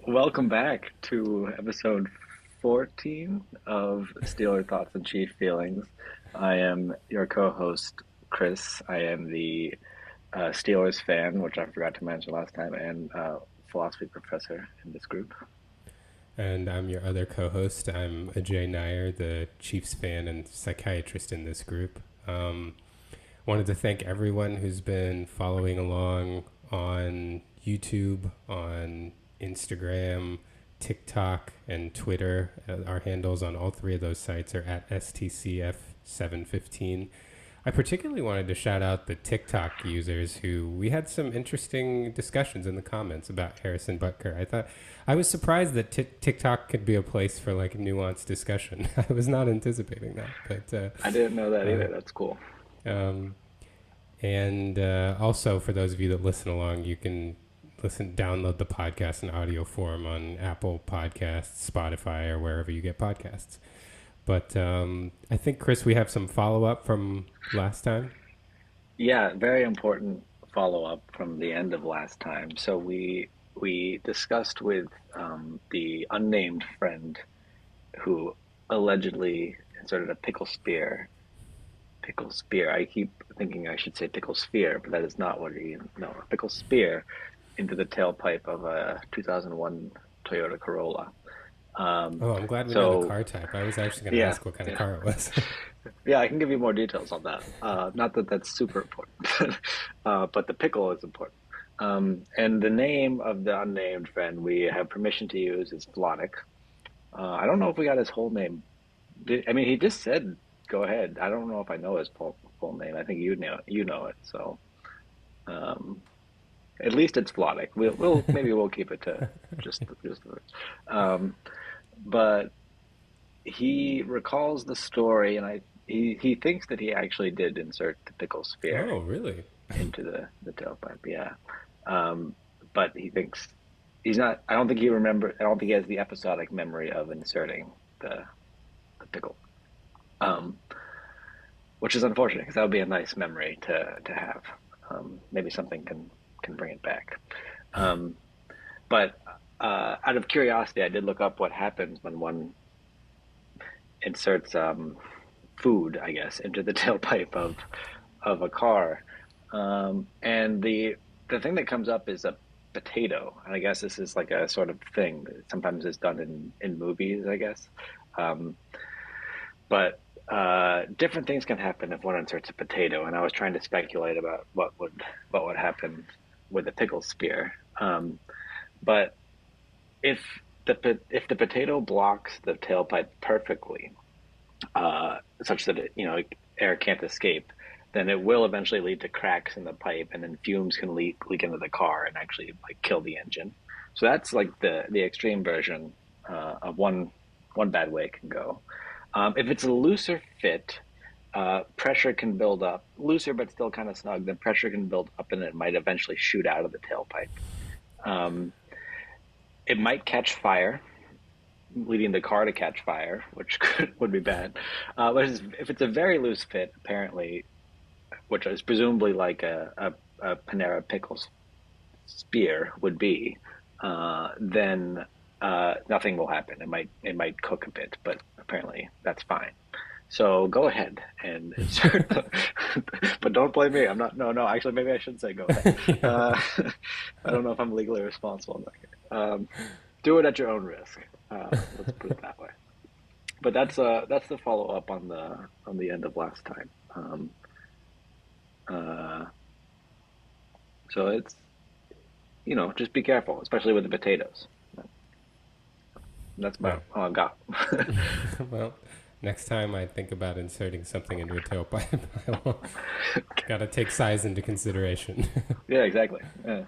Welcome back to episode 14 of Steeler Thoughts and Chief Feelings. I am your co-host, Chris. I am the Steelers fan, which I forgot to mention last time, and philosophy professor in this group. And I'm your other co host. I'm Ajay Nair, the Chiefs fan and psychiatrist in this group. Wanted to thank everyone who's been following along on YouTube, on Instagram, TikTok, and Twitter. Our handles on all three of those sites are at STCF715. I particularly wanted to shout out the TikTok users who we had some interesting discussions in the comments about Harrison Butker. I was surprised that TikTok could be a place for like nuanced discussion. I was not anticipating that, I didn't know that uh, either. That's cool. um, and also for those of you that listen along, you can download the podcast in audio form on Apple Podcasts, Spotify, or wherever you get podcasts. But I think, Chris, we have some follow up from last time. Yeah, very important follow-up from the end of last time. So we discussed with the unnamed friend who allegedly inserted a pickle spear. I keep thinking I should say pickle sphere, but that is not what he, no, a pickle spear into the tailpipe of a 2001 Toyota Corolla. Um, Oh, I'm glad we know the so car type. I was actually going to yeah, ask what kind of yeah, car it was. yeah, I can give you more details on that. Not that that's super important, but the pickle is important. And the name of the unnamed friend we have permission to use is Flonic. I don't know if we got his whole name. I mean, he just said, "Go ahead." I don't know if I know his full name. I think you know it. So um, at least it's Flonic. We'll maybe we'll keep it to just the words. But he recalls the story, and he thinks that he actually did insert the pickle spear Oh, really? into the tailpipe. Yeah, um, but he thinks he's not. I don't think he remember. I don't think he has the episodic memory of inserting the pickle. Um, which is unfortunate because that would be a nice memory to have. Maybe something can bring it back. Um, but out of curiosity, I did look up what happens when one inserts food, I guess, into the tailpipe of a car. And the thing that comes up is a potato, and I guess this is like a sort of thing that sometimes is done in movies, I guess. Um, but different things can happen if one inserts a potato, and I was trying to speculate about what would happen with a pickle spear. But if if the potato blocks the tailpipe perfectly, such that air can't escape, then it will eventually lead to cracks in the pipe, and then fumes can leak into the car and actually like kill the engine. So that's like the extreme version of one bad way it can go. If it's a looser fit, pressure can build up, looser but still kind of snug. Then pressure can build up, and it might eventually shoot out of the tailpipe. Um, it might catch fire, leading the car to catch fire, which would be bad. But if it's a very loose fit, apparently, which is presumably like a Panera Pickles spear would be, then nothing will happen. It might cook a bit, but apparently that's fine. So go ahead and insert, but don't blame me. I'm not. No, no. Actually, maybe I should say go ahead. Yeah. I don't know if I'm legally responsible. Do it at your own risk. Let's put it that way. But that's the follow up on the end of last time. Uh, so it's just be careful, especially with the potatoes. That's Well, about all I've got. well, next time I think about inserting something into a tailpipe, I will gotta take size into consideration. Yeah, exactly. Yeah,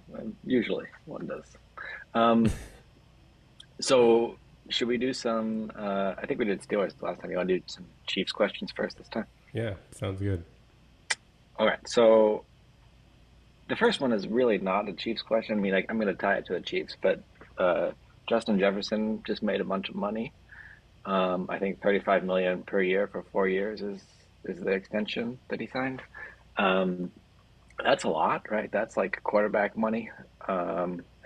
usually one does. Um, so should we do some? I think we did Steelers last time. You want to do some Chiefs questions first this time? Yeah, sounds good. All right. So the first one is really not a Chiefs question. I mean, like, I'm going to tie it to the Chiefs, but uh, Justin Jefferson just made a bunch of money. I think 35 million per year for 4 years is the extension that he signed. Um, that's a lot, right? That's like quarterback money.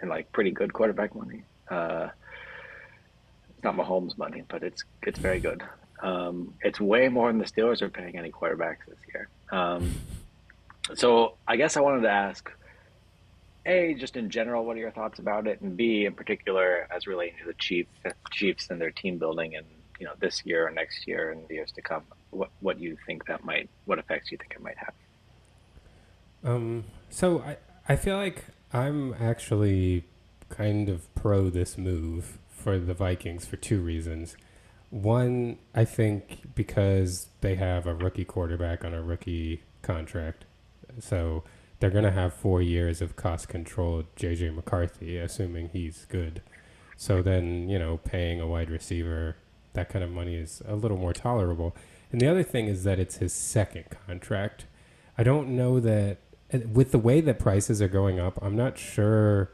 and like pretty good quarterback money. It's not Mahomes money, but it's very good. It's way more than the Steelers are paying any quarterbacks this year. So I guess I wanted to ask, A, just in general, what are your thoughts about it? And B, in particular, as relating to the Chiefs and their team building and, this year or next year and the years to come, what you think what effects you think it might have? So I feel like I'm actually kind of pro this move for the Vikings for two reasons. One, I think because they have a rookie quarterback on a rookie contract. So they're going to have 4 years of cost controlled JJ McCarthy, assuming he's good. So then, paying a wide receiver that kind of money is a little more tolerable. And the other thing is that it's his second contract. I don't know that, with the way that prices are going up, I'm not sure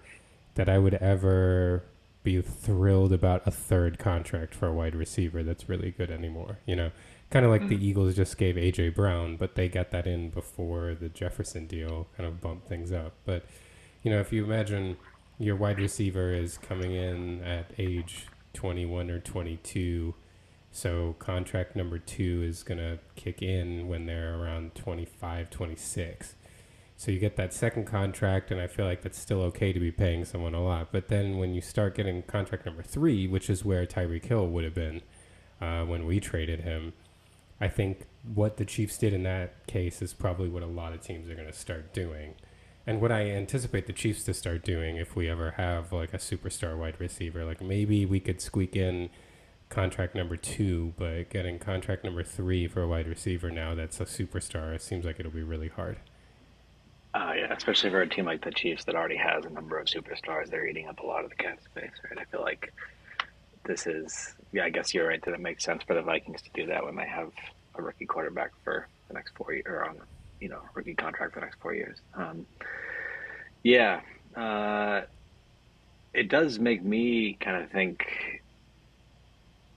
that I would ever be thrilled about a third contract for a wide receiver that's really good anymore. Kind of like the Eagles just gave AJ Brown, but they got that in before the Jefferson deal kind of bumped things up. But, if you imagine your wide receiver is coming in at age 21 or 22, so contract number 2 is going to kick in when they're around 25, 26. So you get that second contract, and I feel like that's still okay to be paying someone a lot. But then when you start getting contract number 3, which is where Tyreek Hill would have been when we traded him, I think what the Chiefs did in that case is probably what a lot of teams are going to start doing. And what I anticipate the Chiefs to start doing if we ever have like a superstar wide receiver, like maybe we could squeak in contract number 2, but getting contract number 3 for a wide receiver now that's a superstar, it seems like it'll be really hard. Yeah, especially for a team like the Chiefs that already has a number of superstars, they're eating up a lot of the cap space, right? I feel like I guess you're right that it makes sense for the Vikings to do that when they have a rookie quarterback for the next 4 years, or on, rookie contract for the next 4 years. Yeah, it does make me kind of think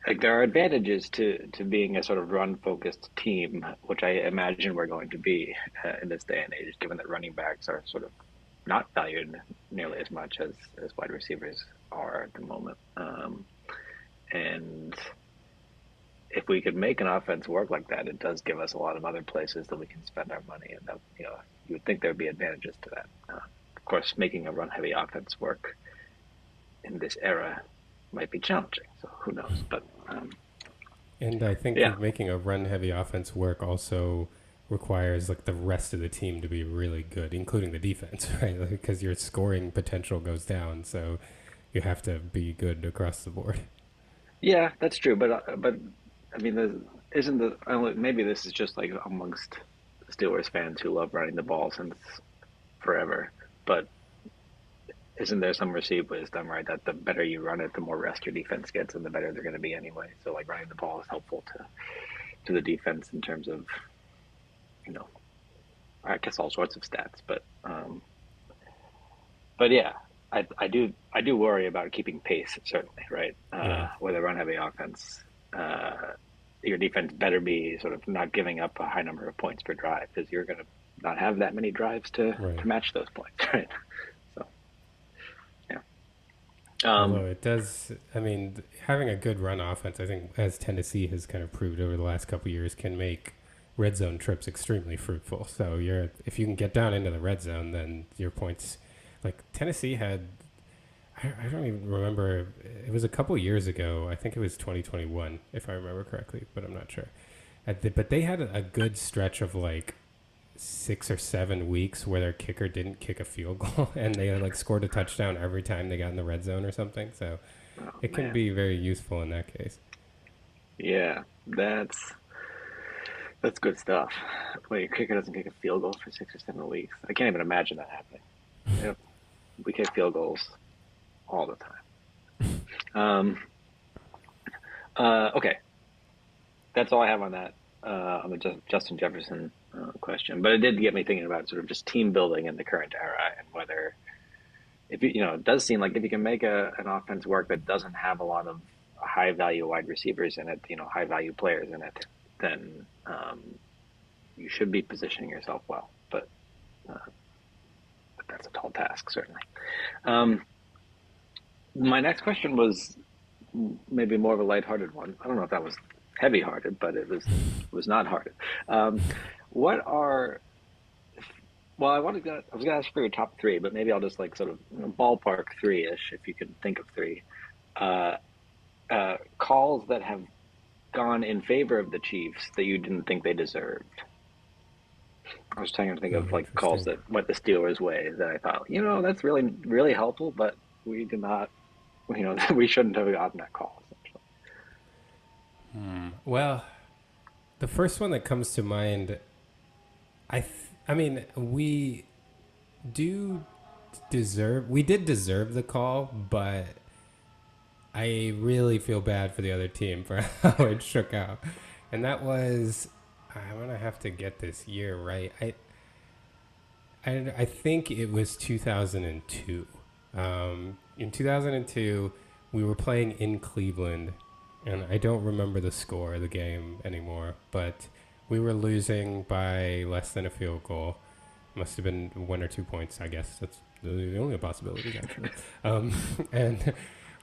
like there are advantages to being a sort of run focused team, which I imagine we're going to be in this day and age, given that running backs are sort of not valued nearly as much as wide receivers are at the moment. And if we could make an offense work like that, it does give us a lot of other places that we can spend our money, and that, you would think there would be advantages to that. Of course, making a run heavy offense work in this era might be challenging, so who knows? But And I yeah, think making a run heavy offense work also requires like the rest of the team to be really good, including the defense, right? Because your scoring potential goes down, so you have to be good across the board. yeah, that's true. But I mean, isn't the maybe this is just like amongst Steelers fans who love running the ball since forever, but isn't there some received wisdom, right? That the better you run it, the more rest your defense gets, and the better they're going to be anyway. So like running the ball is helpful to the defense in terms of, you know, I guess all sorts of stats. But yeah, I do worry about keeping pace certainly, right? Yeah. With a run heavy offense, your defense better be sort of not giving up a high number of points per drive because you're going to not have that many drives Right. to match those points, right? So yeah. Although Um, it does, I mean, having a good run offense, I think, as Tennessee has kind of proved over the last couple of years, can make red zone trips extremely fruitful. So if you can get down into the red zone, then your points, like Tennessee had, I don't even remember. It was a couple years ago. I think it was 2021, if I remember correctly, but I'm not sure. But they had a good stretch of like 6 or 7 weeks where their kicker didn't kick a field goal and they like scored a touchdown every time they got in the red zone or something. So oh it can man, be very useful in that case. yeah, that's good stuff. When your kicker doesn't kick a field goal for 6 or 7 weeks, I can't even imagine that happening. Yep, we kick field goals all the time. Um, okay, that's all I have on that on the Justin Jefferson question. But it did get me thinking about sort of just team building in the current era and whether, if it does seem like if you can make an offense work that doesn't have a lot of high value wide receivers in it, high value players in it, then you should be positioning yourself well. But that's a tall task, certainly. Um, My next question was maybe more of a lighthearted one. I don't know if that was heavy-hearted, but it was not hearted. Um, what are well, I was gonna ask for your top three, but maybe I'll just like sort of ballpark three-ish if you can think of three. Uh, Calls that have gone in favor of the Chiefs that you didn't think they deserved. I was trying to think Oh, of like calls interesting. that went the Steelers' way that I thought, that's really really helpful, but we did not, we shouldn't have gotten that call. Essentially. Well, the first one that comes to mind, I mean, do we did deserve the call, but I really feel bad for the other team for how it shook out. And that was, I'm going to have to get this year right. I think it was 2002. In 2002, we were playing in Cleveland, and I don't remember the score of the game anymore, but we were losing by less than a field goal. Must have been 1 or 2 points, I guess. That's the only possibilities, actually. Um, and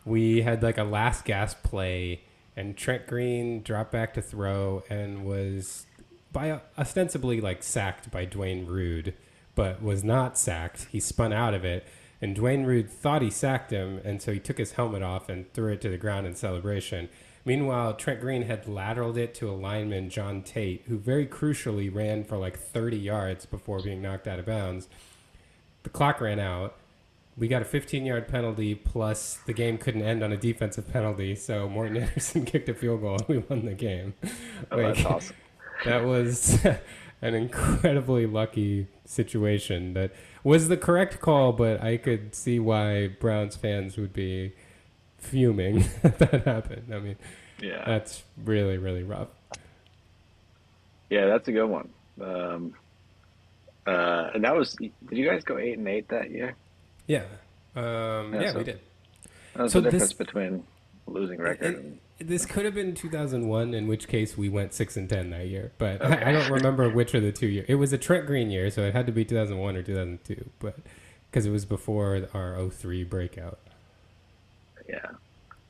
we had like a last gasp play, and Trent Green dropped back to throw and was by ostensibly like sacked by Dwayne Rude, but was not sacked. He spun out of it, and Dwayne Rude thought he sacked him, and so he took his helmet off and threw it to the ground in celebration. Meanwhile, Trent Green had lateraled it to a lineman, John Tate, who very crucially ran for like 30 yards before being knocked out of bounds. The clock ran out. We got a 15-yard penalty, plus the game couldn't end on a defensive penalty, so Morton Anderson kicked a field goal and we won the game. Oh, that's Like, awesome. that was an incredibly lucky situation that was the correct call, but I could see why Browns fans would be fuming that that happened. I mean, Yeah, that's really, really rough. yeah, that's a good one. Um, and that was, did you guys go 8-8 that year? Yeah. Yeah, Yeah, we so did. that was So the difference this between losing record and and this could have been 2001, in which case we went 6-10 that year. But I okay. don't remember which of the 2 years. It was a Trent Green year, so it had to be 2001 or 2002. But because it was before our '03 breakout. Yeah,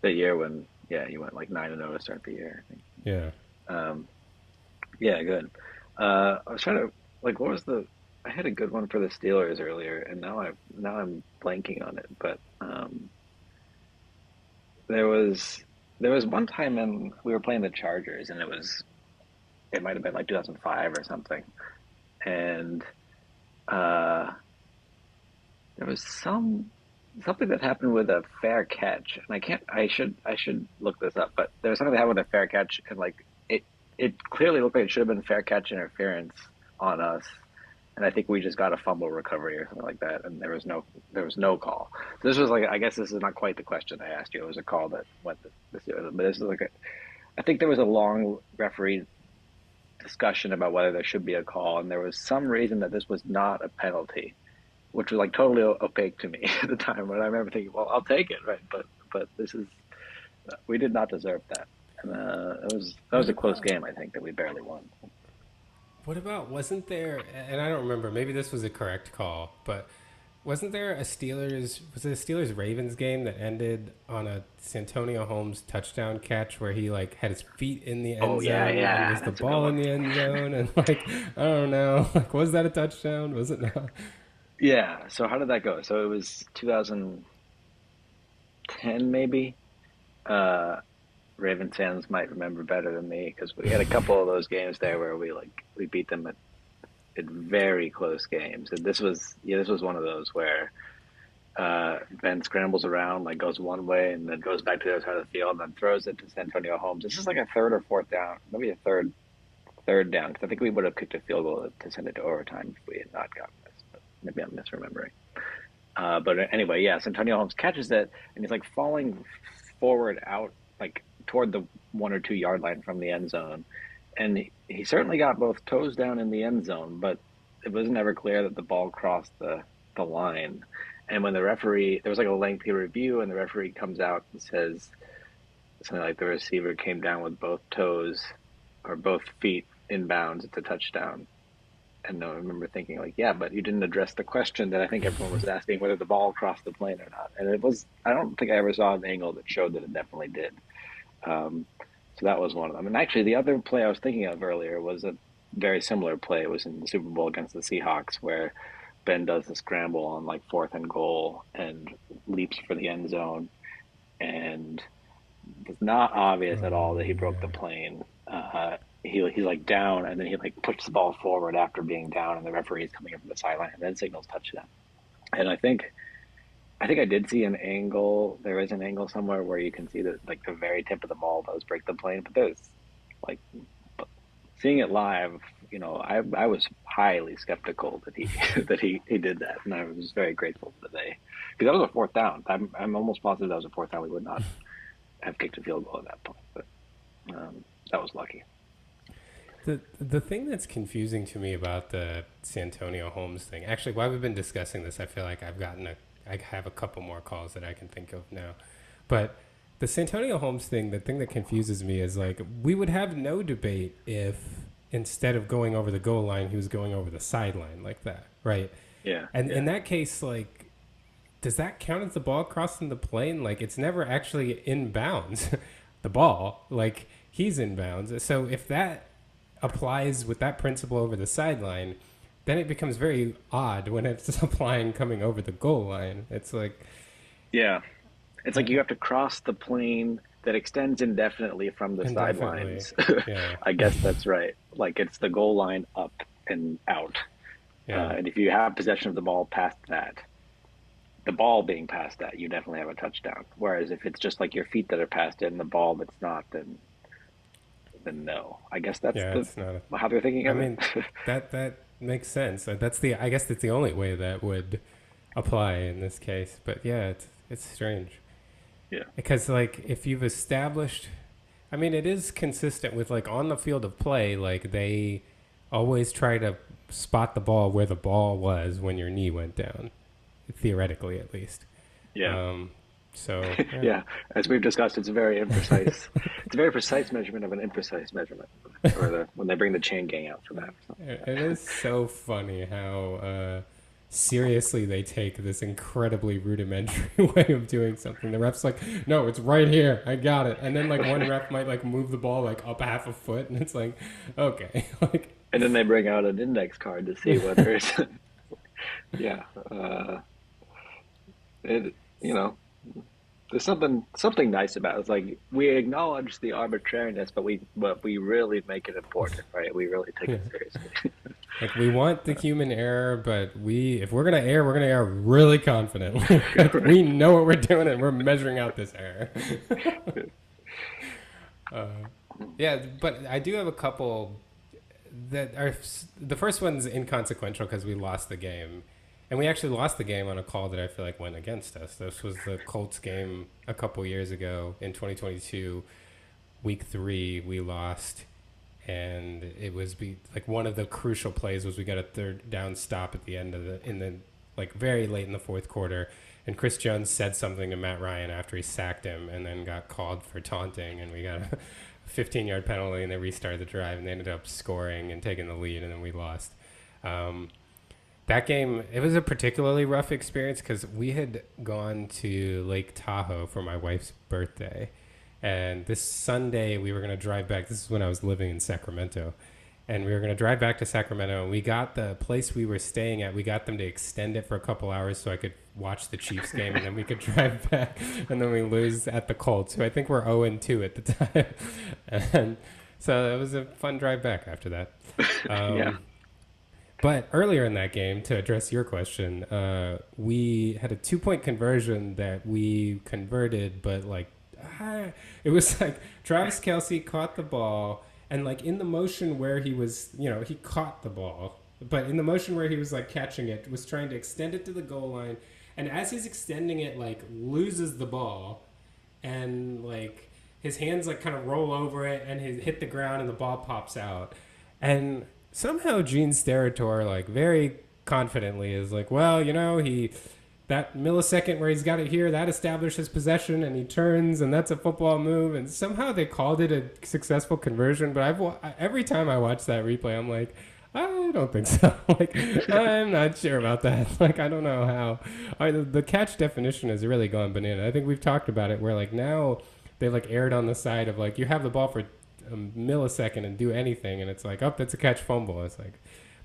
the year when you went like 9-0 to start the year. I think. Yeah. Yeah, good. I was trying to like what was the I had a good one for the Steelers earlier, and now I'm blanking on it. But there was there was one time when we were playing the Chargers, and it might have been like 2005 or something, and uh, there was something that happened with a fair catch, and I should look this up, but there was something that happened with a fair catch, and like it clearly looked like it should have been fair catch interference on us, and I think we just got a fumble recovery or something like that, and there was no call. So this was like I guess this is not quite the question I asked you. It was a call that went this year, but this is like I think there was a long referee discussion about whether there should be a call, and there was some reason that this was not a penalty, which was like totally opaque to me at the time. But I remember thinking, well, I'll take it, right? But this is we did not deserve that, and that was What a close about game. I think that we barely won. what about wasn't there? And I don't remember. Maybe this was a correct call, but wasn't there a Steelers? Was it a Steelers Ravens game that ended on a Santonio Holmes touchdown catch where he like had his feet in the Oh end yeah, zone and yeah, was the that's a good ball in one. the end zone and like I don't know, like was that a touchdown? Was it not? Yeah. So how did that go? So it was 2010, maybe. Uh, Ravens fans might remember better than me because we had a couple of those games there where we beat them at very close games, and this was one of those where Ben scrambles around, like goes one way and then goes back to the other side of the field and then throws it to Santonio Holmes. It's just like a third or fourth down, maybe a third down, because I think we would have kicked a field goal to send it to overtime if we had not gotten this. But maybe I'm misremembering. But anyway, yeah, Santonio Holmes catches it and he's like falling forward out, like toward the 1 or 2 yard line from the end zone, and he certainly got both toes down in the end zone, but it was never clear that the ball crossed the line. And when the referee, there was like a lengthy review, and the referee comes out and says something like the receiver came down with both toes or both feet in bounds. It's a touchdown. And I remember thinking like, yeah, but you didn't address the question that I think everyone was asking, whether the ball crossed the plane or not. And it was, I don't think I ever saw an angle that showed that it definitely did. Um, so that was one of them. And actually, the other play I was thinking of earlier was a very similar play. It was in the Super Bowl against the Seahawks, where Ben does the scramble on like fourth and goal and leaps for the end zone, and it's not obvious at all that he broke the Yeah. plane. He's like down, and then he like puts the ball forward after being down, and the referee is coming up from the sideline, and then signals touchdown. And I think I did see an angle. There is an angle somewhere where you can see that like the very tip of the ball does break the plane, but there's like seeing it live. I was highly skeptical that he he did that, and I was very grateful that they, because that was a fourth down. I'm almost positive that was a fourth down. We would not have kicked a field goal at that point, but that was lucky. The thing that's confusing to me about the Santonio Holmes thing, actually, while we've been discussing this, I feel like I have a couple more calls that I can think of now. But the Santonio Holmes thing, the thing that confuses me is like we would have no debate if instead of going over the goal line, he was going over the sideline like that, right? Yeah, And yeah, in that case, like, does that count as the ball crossing the plane? Like, it's never actually in bounds. The ball, like, he's in bounds. So if that applies with that principle over the sideline, then it becomes very odd when it's applying coming over the goal line. It's like, yeah. It's uh, like you have to cross the plane that extends indefinitely from the indefinitely. sidelines. Yeah. I guess that's right. Like it's the goal line up and out. Yeah. And if you have possession of the ball past that, the ball being past that, you definitely have a touchdown. Whereas if it's just like your feet that are past it and the ball that's not, then no. I guess that's Yeah. the It's not a, how they're thinking I of it. mean, that makes sense. I guess that's the only way that would apply in this case. But yeah, it's strange. Yeah. Because like if you've established, I mean, it is consistent with like on the field of play, like they always try to spot the ball where the ball was when your knee went down, theoretically at least. Yeah. Um, so yeah, Yeah. As we've discussed, it's a very imprecise. It's a very precise measurement of an imprecise measurement, or when they bring the chain gang out for that. Or something like it is so funny how seriously they take this incredibly rudimentary way of doing something. The ref's like, no, it's right here, I got it, and then like one ref might like move the ball like up half a foot, and it's like, okay, like and then they bring out an index card to see whether it's yeah. It you know there's something nice about it. It's like we acknowledge the arbitrariness, but we really make it important, right? We really take yeah. it seriously. Like we want the human error, but if we're gonna err, we're gonna err really confidently. Like Right. we know what we're doing, and we're measuring out this error. uh, yeah, but I do have a couple that are. The first one's inconsequential because we lost the game, and we actually lost the game on a call that I feel like went against us. This was the Colts game a couple years ago in 2022, week 3. We lost, and it was like one of the crucial plays was we got a third down stop at the end of the like very late in the fourth quarter, and Chris Jones said something to Matt Ryan after he sacked him, and then got called for taunting, and we got a 15-yard penalty, and they restarted the drive, and they ended up scoring and taking the lead, and then we lost. Um, that game, it was a particularly rough experience because we had gone to Lake Tahoe for my wife's birthday. And this Sunday, we were going to drive back. This is when I was living in Sacramento. And we were going to drive back to Sacramento. And we got the place we were staying at, we got them to extend it for a couple hours so I could watch the Chiefs game. And then we could drive back. And then we lose at the Colts, who I think were 0-2 at the time. And so it was a fun drive back after that. Yeah. But earlier in that game, to address your question, we had a 2-point conversion that we converted, but like it was like Travis Kelce caught the ball, and like in the motion where he was, he caught the ball, but in the motion where he was like catching it, was trying to extend it to the goal line, and as he's extending it, like loses the ball, and like his hands like kind of roll over it, and he hit the ground, and the ball pops out, and somehow Gene Steratore, like very confidently, is like, well, he that millisecond where he's got it here, that establishes possession, and he turns, and that's a football move, and somehow they called it a successful conversion. But every time I watch that replay, I'm like, I don't think so. Like, I'm not sure about that. Like, I don't know how. The catch definition has really gone banana. I think we've talked about it where, like, now they, like, erred on the side of, like, you have the ball for a millisecond and do anything, and it's like, oh, that's a catch fumble. It's like,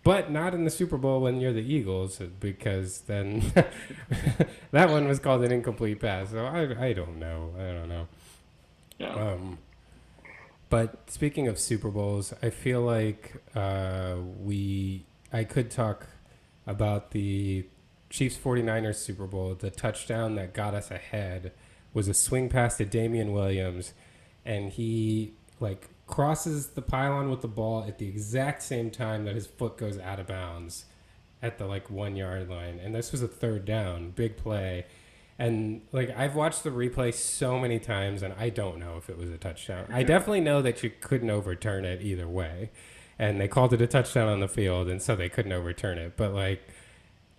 but not in the Super Bowl when you're the Eagles, because then that one was called an incomplete pass. So I don't know. I don't know. Yeah. But speaking of Super Bowls, I feel like I could talk about the Chiefs 49ers Super Bowl. The touchdown that got us ahead was a swing pass to Damian Williams, and he like crosses the pylon with the ball at the exact same time that his foot goes out of bounds at the like 1 yard line. And this was a third down, big play. And like I've watched the replay so many times, and I don't know if it was a touchdown. I definitely know that you couldn't overturn it either way, and they called it a touchdown on the field, and so they couldn't overturn it. But like,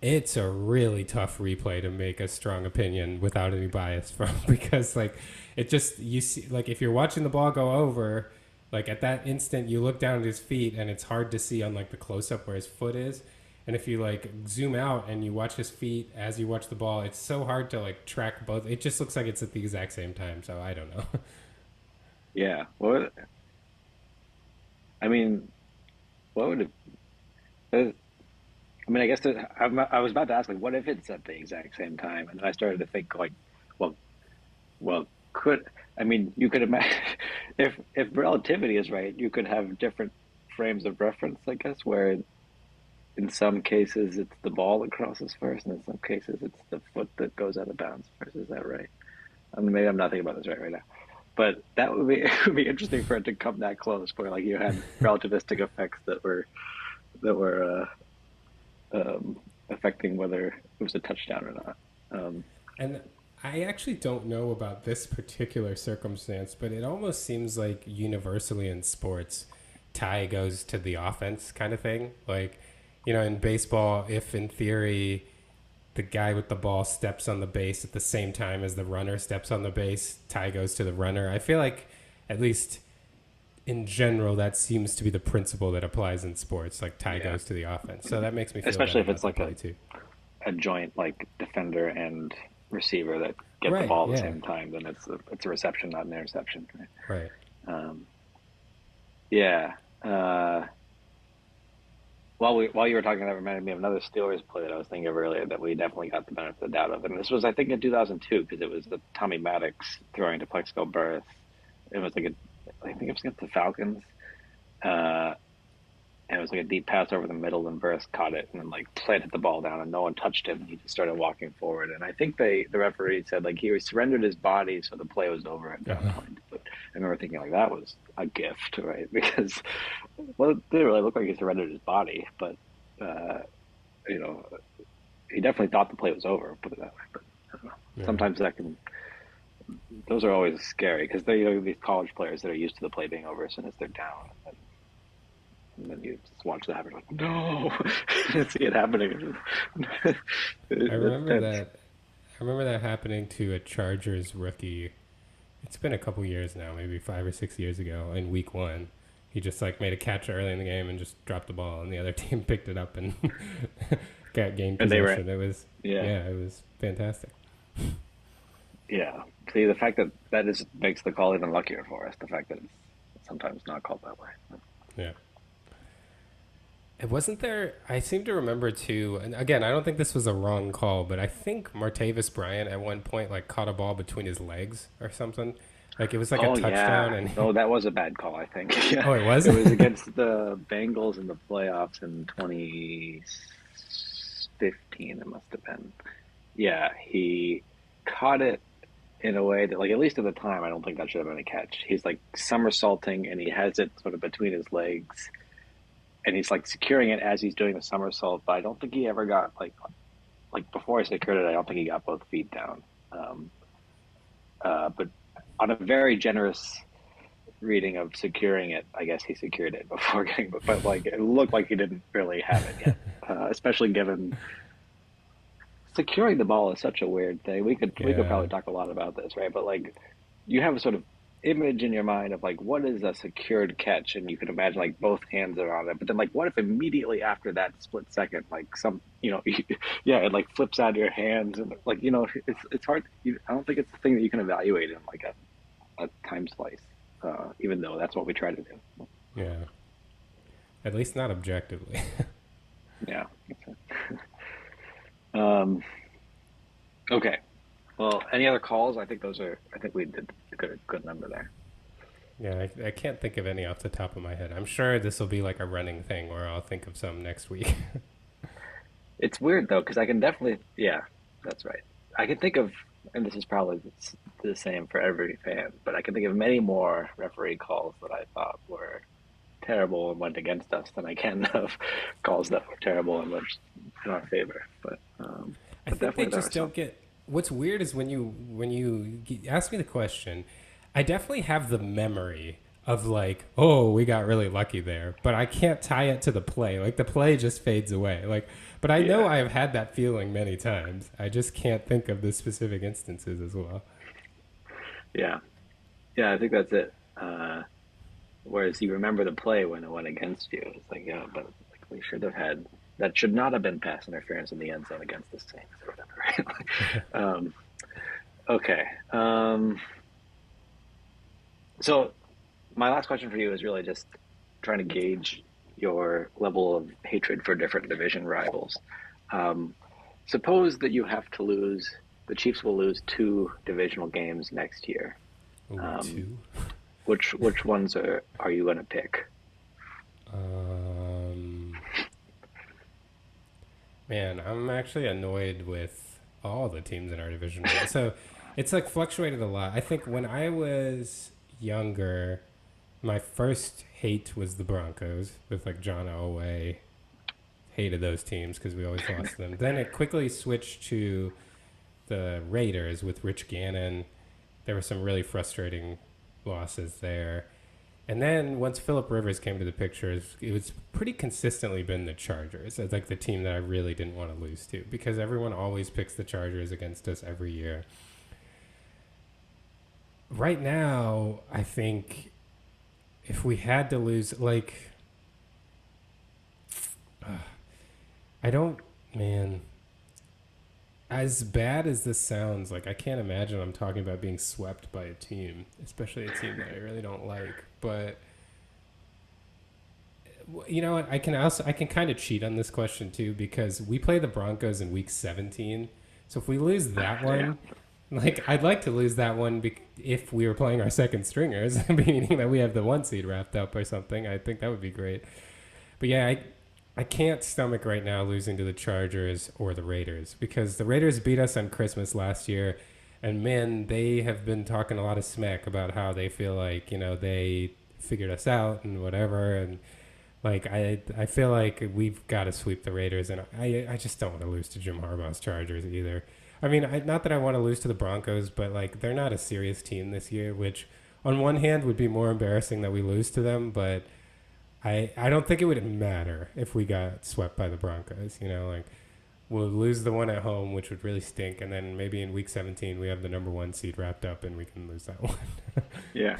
it's a really tough replay to make a strong opinion without any bias from, because like it just, you see, like if you're watching the ball go over, like at that instant you look down at his feet, and it's hard to see on like the close up where his foot is. And if you like zoom out and you watch his feet as you watch the ball, it's so hard to like track both. It just looks like it's at the exact same time. So I don't know. Yeah. I mean, what would it? I mean, I guess I was about to ask, like, what if it's at the exact same time? And then I started to think, like, well, well, could I mean, you could imagine if relativity is right, you could have different frames of reference, I guess, where in some cases it's the ball that crosses first, and in some cases it's the foot that goes out of bounds first. Is that right? I mean, maybe I'm not thinking about this right now, but that would be it would be interesting for it to come that close, where like you had relativistic effects that were affecting whether it was a touchdown or not. And I actually don't know about this particular circumstance, but it almost seems like universally in sports, tie goes to the offense kind of thing. Like, in baseball, if in theory the guy with the ball steps on the base at the same time as the runner steps on the base, tie goes to the runner. I feel like, at least in general, that seems to be the principle that applies in sports. Like, tie Yeah, goes to the offense. So that makes me feel especially better if it's about the like play too. a joint like defender and receiver that get the Right. ball at the Yeah. same time, then it's a reception, not an interception. Right? Right. Um, yeah. Uh, while you were talking, that reminded me of another Steelers play that I was thinking of earlier that we definitely got the benefit of the doubt of, and this was I think in 2002 because it was the Tommy Maddox throwing to Plexico Burress. It was like I think it was against the Falcons. Uh, and it was like a deep pass over the middle, and Burris caught it and then like planted the ball down, and no one touched him. He just started walking forward, and I think the referee said like he surrendered his body, so the play was over at that Uh-huh. point. But I remember thinking like that was a gift, right? Because well, it didn't really look like he surrendered his body, but uh, you know, he definitely thought the play was over. Put it that way. But I don't know. Yeah. Sometimes those are always scary because they these college players that are used to the play being over as soon as they're down. And then you just watch that happen, like, no, see it happening. I That's remember tense. that. I remember that happening to a Chargers rookie. It's been a couple years now, maybe 5 or 6 years ago. In Week 1, he just like made a catch early in the game and just dropped the ball, and the other team picked it up and got gained And they were, possession. It was yeah, yeah, it was fantastic. yeah. See, the fact that that is makes the call even luckier for us. The fact that it's sometimes not called that way. Yeah. It wasn't there. I seem to remember too. And again, I don't think this was a wrong call, but I think Martavis Bryant at one point like caught a ball between his legs or something. Like it was like a Oh touchdown, yeah, and no, that was a bad call. I think. Yeah, oh, it was. it was against the Bengals in the playoffs in 2015. It must have been. Yeah, he caught it in a way that, like, at least at the time, I don't think that should have been a catch. He's like somersaulting, and he has it sort of between his legs, and he's like securing it as he's doing the somersault. But I don't think he ever got like before he secured it. I don't think he got both feet down. Um, but on a very generous reading of securing it, I guess he secured it before getting. But like it looked like he didn't really have it yet, especially given securing the ball is such a weird thing. We could Yeah. probably talk a lot about this, right? But like you have sort of image in your mind of like what is a secured catch, and you can imagine like both hands are on it. But then like what if immediately after that split second, like some yeah, it like flips out of your hands and like it's hard. I don't think it's a thing that you can evaluate in like a time slice. Even though that's what we try to do. Yeah. At least not objectively. Yeah. Um, okay. Well, any other calls? I think those are. I think we did a good number there. Yeah, I can't think of any off the top of my head. I'm sure this will be like a running thing where I'll think of some next week. It's weird though, because I can definitely. Yeah, that's right. I can think of, and this is probably the same for every fan, but I can think of many more referee calls that I thought were terrible and went against us than I can of calls that were terrible and went in our favor. I But think they definitely there just are some. don't get. What's weird is when you ask me the question, I definitely have the memory of like, oh, we got really lucky there, but I can't tie it to the play. Like the play just fades away. Like, but I know Yeah, I have had that feeling many times. I just can't think of the specific instances as well. yeah, yeah. I think that's it. Whereas you remember the play when it went against you. It's like, yeah, but like we should have had that should not have been pass interference in the end zone against the Saints or whatever. Right? Okay. So my last question for you is really just trying to gauge your level of hatred for different division rivals. Um, Suppose that you have to lose. The Chiefs will lose two divisional games next year. Ooh, Um, two. which ones are you going to pick? Um, Man, I'm actually annoyed with all the teams in our division right now. So it's like fluctuated a lot. I think when I was younger, my first hate was the Broncos with like John Elway. Hated those teams because we always lost them. Then it quickly switched to the Raiders with Rich Gannon. There were some really frustrating losses there. And then once Philip Rivers came to the picture, it was pretty consistently been the Chargers as like the team that I really didn't want to lose to because everyone always picks the Chargers against us every year. Right now, I think if we had to lose, like, I don't, man, as bad as this sounds, like, I can't imagine I'm talking about being swept by a team, especially a team that I really don't like. But you know what? I can kind of cheat on this question too because we play the Broncos in week 17. So if we lose that Yeah, one, like I'd like to lose that one if we were playing our second stringers, meaning that we have the one seed wrapped up or something. I think that would be great. But yeah, I can't stomach right now losing to the Chargers or the Raiders because the Raiders beat us on Christmas last year, and man, they have been talking a lot of smack about how they feel like they figured us out and whatever, and like I feel like we've got to sweep the Raiders, and I just don't want to lose to Jim Harbaugh's Chargers either. I mean, not that I want to lose to the Broncos, but like they're not a serious team this year, which on one hand would be more embarrassing that we lose to them, but I don't think it would matter if we got swept by the Broncos. Like we'll lose the one at home, which would really stink, and then maybe in week 17 we have the number one seed wrapped up, and we can lose that one. yeah.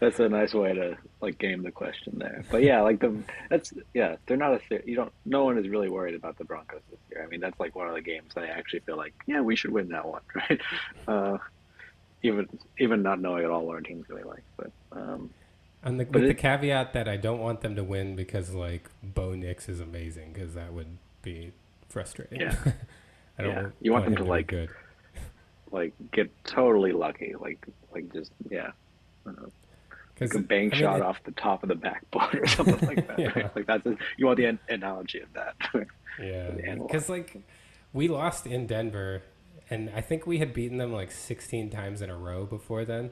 That's a nice way to like game the question there. But yeah, like that's yeah, they're not you don't no one is really worried about the Broncos this year. I mean, that's like one of the games that I actually feel like, yeah, we should win that one, right? Uh even even not knowing at all what our team's going to be like. And But with the it caveat that I don't want them to win because like Bo Nix is amazing because that would be frustrating. yeah, I yeah. don't You want want them him to to be good. like get totally lucky, like just yeah. Uh, like Because a bank I mean, shot off the top of the backboard or something like that, right? yeah, Like you want the analogy of that, yeah. the analog. Because like we lost in Denver, and I think we had beaten them like 16 times in a row before then,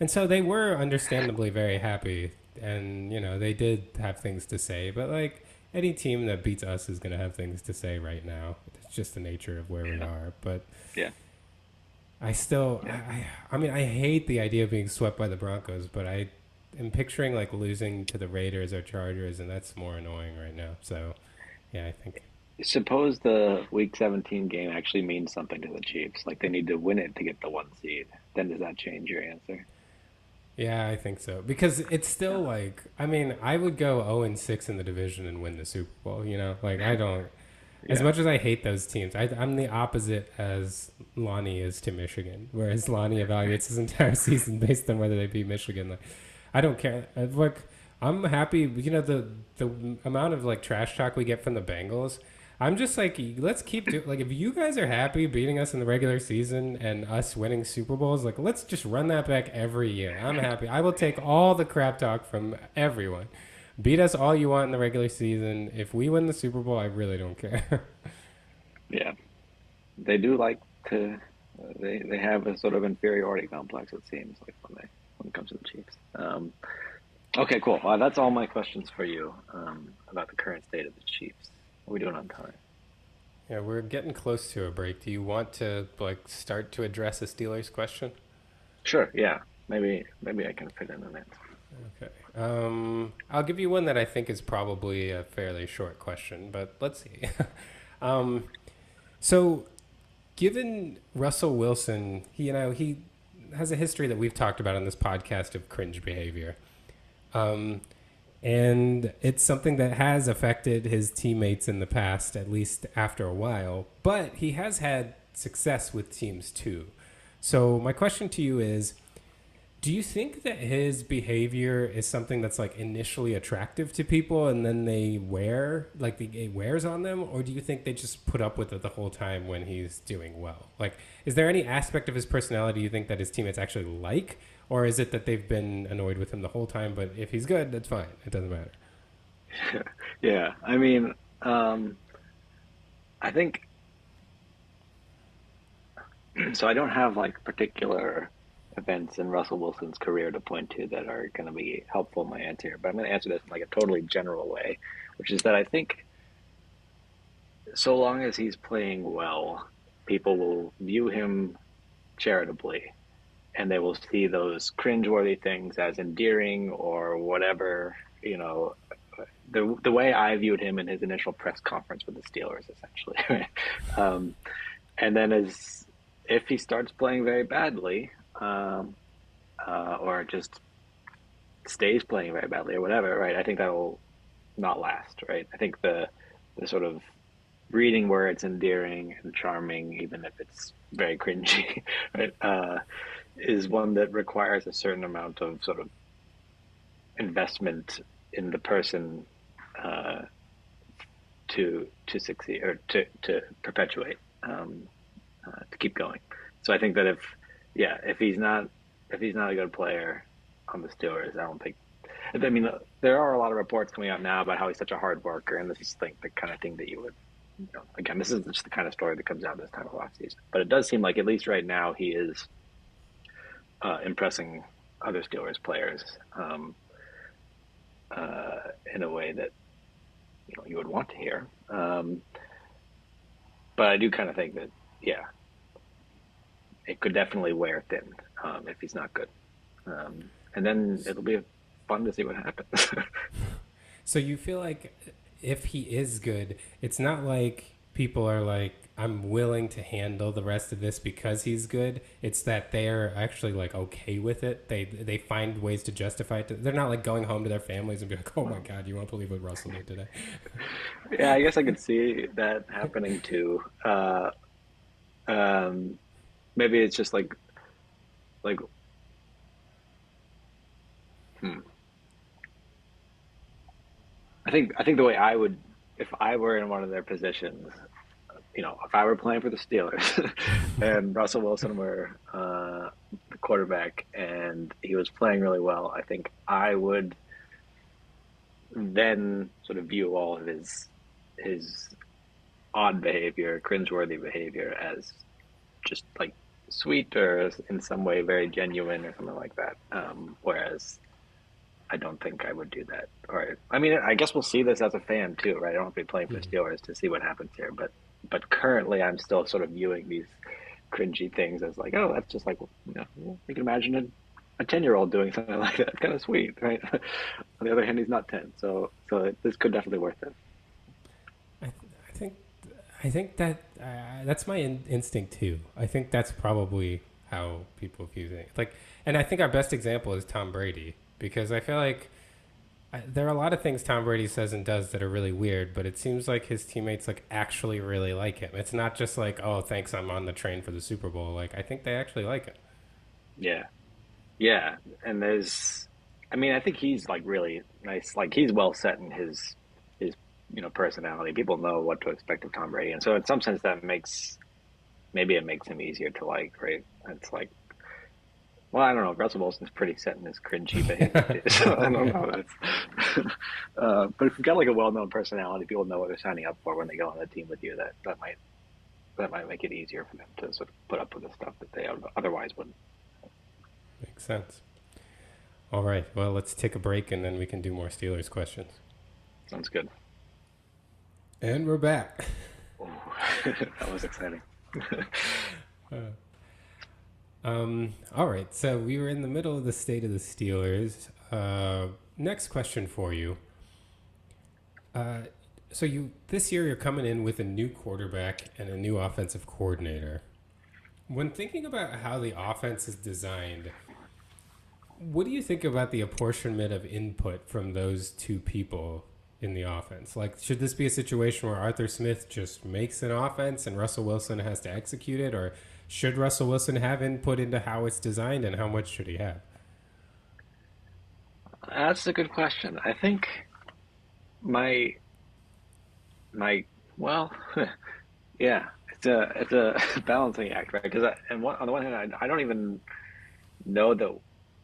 and so they were understandably very happy, and they did have things to say. But like any team that beats us is going to have things to say right now. It's just the nature of where we Yeah, are. But yeah, I still, yeah. I mean, I hate the idea of being swept by the Broncos, but I am picturing like losing to the Raiders or Chargers, and that's more annoying right now. So, yeah, I think Suppose the Week 17 game actually means something to the Chiefs, like they need to win it to get the one seed. Then does that change your answer? Yeah, I think so because it's Yeah, still like I mean I would go 0-6 in the division and win the Super Bowl. You know, like I don't. As yeah, much as I hate those teams, I'm the opposite as Lonnie is to Michigan. Whereas Lonnie evaluates his entire season based on whether they beat Michigan. Like, I don't care. Like, I'm happy. You know the amount of like trash talk we get from the Bengals. I'm just like, let's keep doing. Like, if you guys are happy beating us in the regular season and us winning Super Bowls, like, let's just run that back every year. I'm happy. I will take all the crap talk from everyone. Beat us all you want in the regular season. If we win the Super Bowl, I really don't care. yeah. They do like to. They have a sort of inferiority complex. It seems like when it comes to the Chiefs. Okay, cool. Well, that's all my questions for you about the current state of the Chiefs. What are we doing on time? Yeah, we're getting close to a break. Do you want to like start to address a Steelers question? Sure. Yeah. Maybe I can fit in an answer. Okay. I'll give you one that I think is probably a fairly short question, but let's see. um, so, given Russell Wilson, he has a history that we've talked about on this podcast of cringe behavior. Um, and it's something that has affected his teammates in the past, at least after a while. But he has had success with teams too. So my question to you is: do you think that his behavior is something that's like initially attractive to people, and then it wears on them, or do you think they just put up with it the whole time when he's doing well? Like, is there any aspect of his personality you think that his teammates actually like, or is it that they've been annoyed with him the whole time? But if he's good, that's fine. It doesn't matter. Yeah. I mean, I think so. I don't have like particular events in Russell Wilson's career to point to that are going to be helpful in my answer here, but I'm going to answer this in like a totally general way, which is that I think so long as he's playing well, people will view him charitably and they will see those cringeworthy things as endearing or whatever, you know, the way I viewed him in his initial press conference with the Steelers, essentially. um, and then as if he starts playing very badly, or just stays playing very badly or whatever, right? I think that will not last, right? I think the sort of reading where it's endearing and charming, even if it's very cringy, right? Is one that requires a certain amount of sort of investment in the person uh, to succeed or to perpetuate, to keep going. So I think that yeah, if he's not a good player on the Steelers, I don't think. I mean, there are a lot of reports coming out now about how he's such a hard worker, and this is like the kind of thing that you would, you know, again, this is just the kind of story that comes out this time of last season. But it does seem like, at least right now, he is impressing other Steelers players in a way that you would want to hear. But I do kind of think that, yeah, it could definitely wear thin if he's not good. And then it'll be fun to see what happens. So you feel like if he is good, it's not like people are like, I'm willing to handle the rest of this because he's good. It's that they're actually like okay with it. They find ways to justify it. They're not like going home to their families and be like, oh my God, you won't believe what Russell did today. Yeah, I guess I could see that happening too. Um, Maybe it's just like hmm. I think the way I would, if I were in one of their positions, if I were playing for the Steelers and Russell Wilson were the quarterback and he was playing really well, I think I would then sort of view all of his odd behavior, cringeworthy behavior, as just like sweet or in some way very genuine or something like that. Whereas I don't think I would do that. Or I mean, I guess we'll see this as a fan too, right? I don't have to be playing for the Mhm. Steelers to see what happens here, but currently I'm still sort of viewing these cringy things as like, oh, that's just like, you can imagine a 10-year-old doing something like that. It's kind of sweet, right? On the other hand, he's not 10, so this could definitely work it. I, th- I think I think that that's my instinct too. I think that's probably how people view things. Like, and I think our best example is Tom Brady because I feel like there are a lot of things Tom Brady says and does that are really weird, but it seems like his teammates like actually really like him. It's not just like, oh, thanks, I'm on the train for the Super Bowl. Like, I think they actually like him. Yeah. Yeah. And I mean, I think he's like really nice. Like he's well set in his personality. People know what to expect of Tom Brady. And so in some sense that maybe it makes him easier to like, right? It's like, well, I don't know. Russell Wilson's pretty set in his cringy behavior too, so I don't know. But if you've got like a well-known personality, people know what they're signing up for when they go on the team with you. That might make it easier for them to sort of put up with the stuff that they otherwise wouldn't. Makes sense. All right. Well, let's take a break and then we can do more Steelers questions. Sounds good. And we're back. Ooh, that was exciting. All right. So we were in the middle of the state of the Steelers. Next question for you. So this year you're coming in with a new quarterback and a new offensive coordinator. When thinking about how the offense is designed, what do you think about the apportionment of input from those two people in the offense? Like, should this be a situation where Arthur Smith just makes an offense and Russell Wilson has to execute it, or should Russell Wilson have input into how it's designed, and how much should he have? That's a good question. I think my my well, yeah, it's a balancing act, right? Because on the one hand, I don't even know that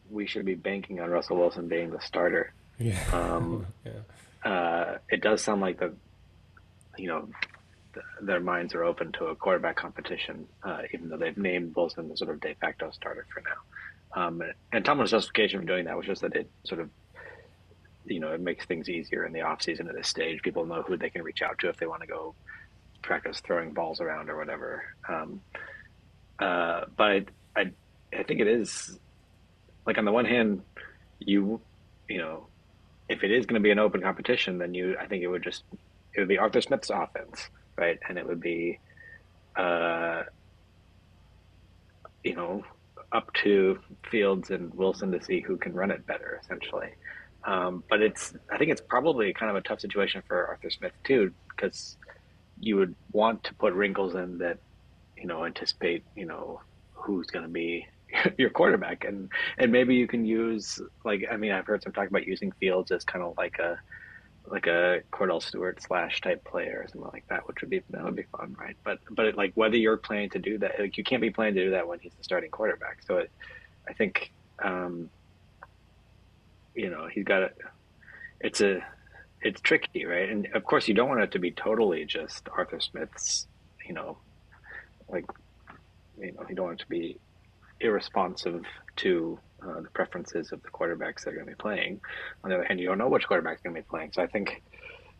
we should be banking on Russell Wilson being the starter. Yeah. Um, Yeah. it does sound like you know, their minds are open to a quarterback competition, even though they've named Wilson the sort of de facto starter for now. And Tomlin's justification for doing that was just that it sort of, it makes things easier in the offseason at this stage. People know who they can reach out to if they want to go practice throwing balls around or whatever. But I think it is like on the one hand, you you know if it is going to be an open competition, then I think it would be Arthur Smith's offense, right? And it would be uh, you know up to Fields and Wilson to see who can run it better, essentially. But I think it's probably kind of a tough situation for Arthur Smith too, because you would want to put wrinkles in that anticipate who's going to be your quarterback, and maybe you can use, like, I mean, I've heard some talk about using Fields as kind of like a Cordell Stewart slash type player or something like that, which would be fun, right? But like whether you're planning to do that, like you can't be planning to do that when he's the starting quarterback. So I think he's got it. It's tricky, right? And of course you don't want it to be totally just Arthur Smith's, like you don't want it to be irresponsive to the preferences of the quarterbacks that are going to be playing. On the other hand, you don't know which quarterback's going to be playing. So I think,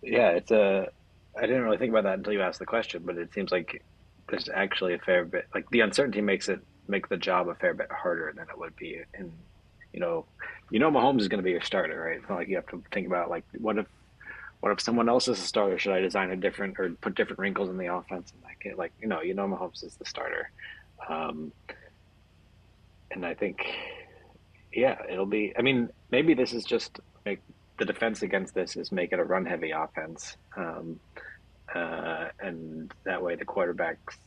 yeah, I didn't really think about that until you asked the question, but it seems like there's actually a fair bit, like the uncertainty makes the job a fair bit harder than it would be in, you know, Mahomes is going to be your starter, right? It's not like you have to think about like, what if someone else is a starter? Should I design a different or put different wrinkles in the offense? And like, Mahomes is the starter. Um, and I think, yeah, it'll be. I mean, maybe this is just make the defense against this is make it a run heavy offense, and that way the quarterbacks,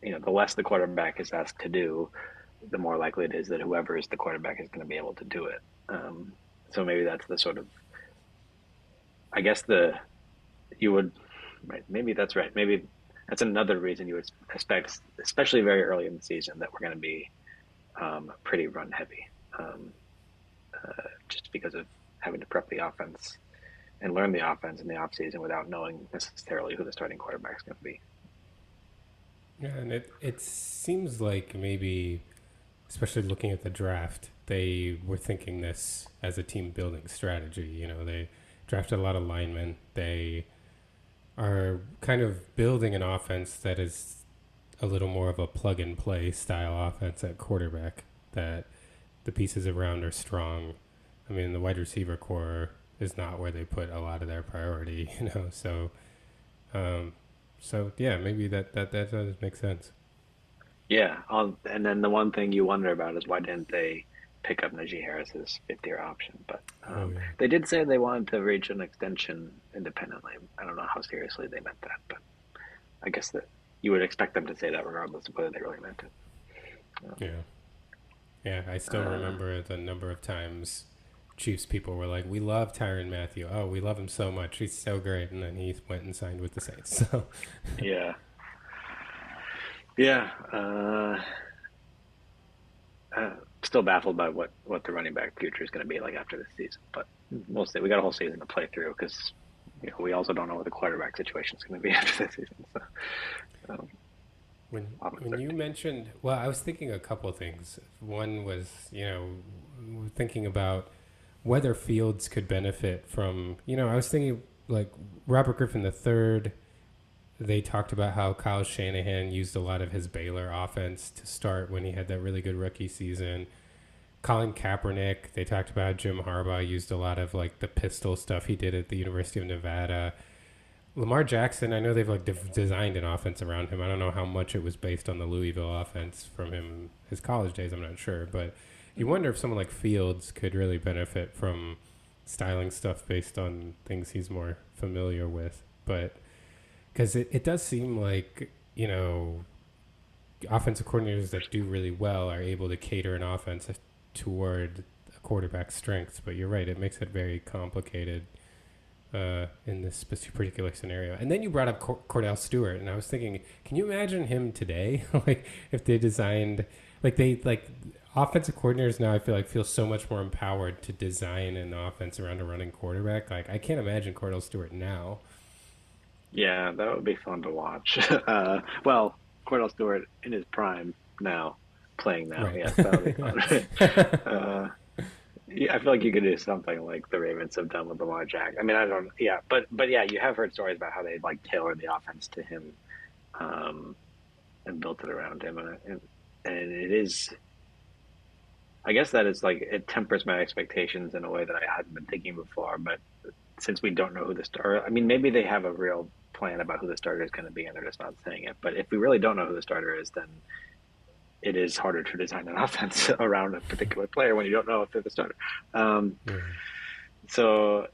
the less the quarterback is asked to do, the more likely it is that whoever is the quarterback is going to be able to do it. So maybe that's the sort of, I guess you would, right, maybe that's right. Maybe that's another reason you would expect, especially very early in the season, that we're going to be pretty run heavy, just because of having to prep the offense and learn the offense in the offseason without knowing necessarily who the starting quarterback is going to be. Yeah, and it seems like maybe, especially looking at the draft, they were thinking this as a team building strategy. They drafted a lot of linemen. They are kind of building an offense that is a little more of a plug and play style offense at quarterback, that the pieces around are strong. I mean, the wide receiver core is not where they put a lot of their priority, So, yeah, maybe that does make sense. Yeah. And then the one thing you wonder about is why didn't they pick up Najee Harris's fifth-year option? But Oh yeah. they did say they wanted to reach an extension independently. I don't know how seriously they meant that, but I guess that you would expect them to say that regardless of whether they really meant it. Um, Yeah. Yeah, I still uh, remember the number of times Chiefs people were like, "We love Tyrann Mathieu. Oh, we love him so much. He's so great." And then he went and signed with the Saints. So, yeah. Yeah. Still baffled by what the running back future is going to be like after this season, but we'll see. We got a whole season to play through because we also don't know what the quarterback situation is going to be after this season. So um, a lot of when you uncertainty. mentioned, well, I was thinking a couple of things. One was, thinking about whether Fields could benefit from, I was thinking like Robert Griffin III. They talked about how Kyle Shanahan used a lot of his Baylor offense to start when he had that really good rookie season. Colin Kaepernick, they talked about Jim Harbaugh used a lot of like the pistol stuff he did at the University of Nevada. Lamar Jackson, I know they've like designed an offense around him. I don't know how much it was based on the Louisville offense from him his college days. I'm not sure, but you Mm-hmm. wonder if someone like Fields could really benefit from styling stuff based on things he's more familiar with. But because it does seem like offensive coordinators that do really well are able to cater an offense toward a quarterback's strengths. But you're right; it makes it very complicated in this particular scenario. And then you brought up Cordell Stewart, and I was thinking, can you imagine him today? Like if they designed, like offensive coordinators now, I feel like feel so much more empowered to design an offense around a running quarterback. Like I can't imagine Cordell Stewart now. Yeah, that would be fun to watch. Well, Cordell Stewart in his prime now, playing now. Right. Yes, that would be fun. Yeah. uh, yeah, I feel like you could do something like the Ravens have done with Lamar Jack. I mean, I don't. Yeah, but yeah, you have heard stories about how they like tailored the offense to him, um, and built it around him, and it is. I guess that is like it tempers my expectations in a way that I hadn't been thinking before. But since we don't know who the starter, I mean, maybe they have a real plan about who the starter is going to be, and they're just not saying it. But if we really don't know who the starter is, then it is harder to design an offense around a particular player when you don't know if they're the starter. Um, Yeah. so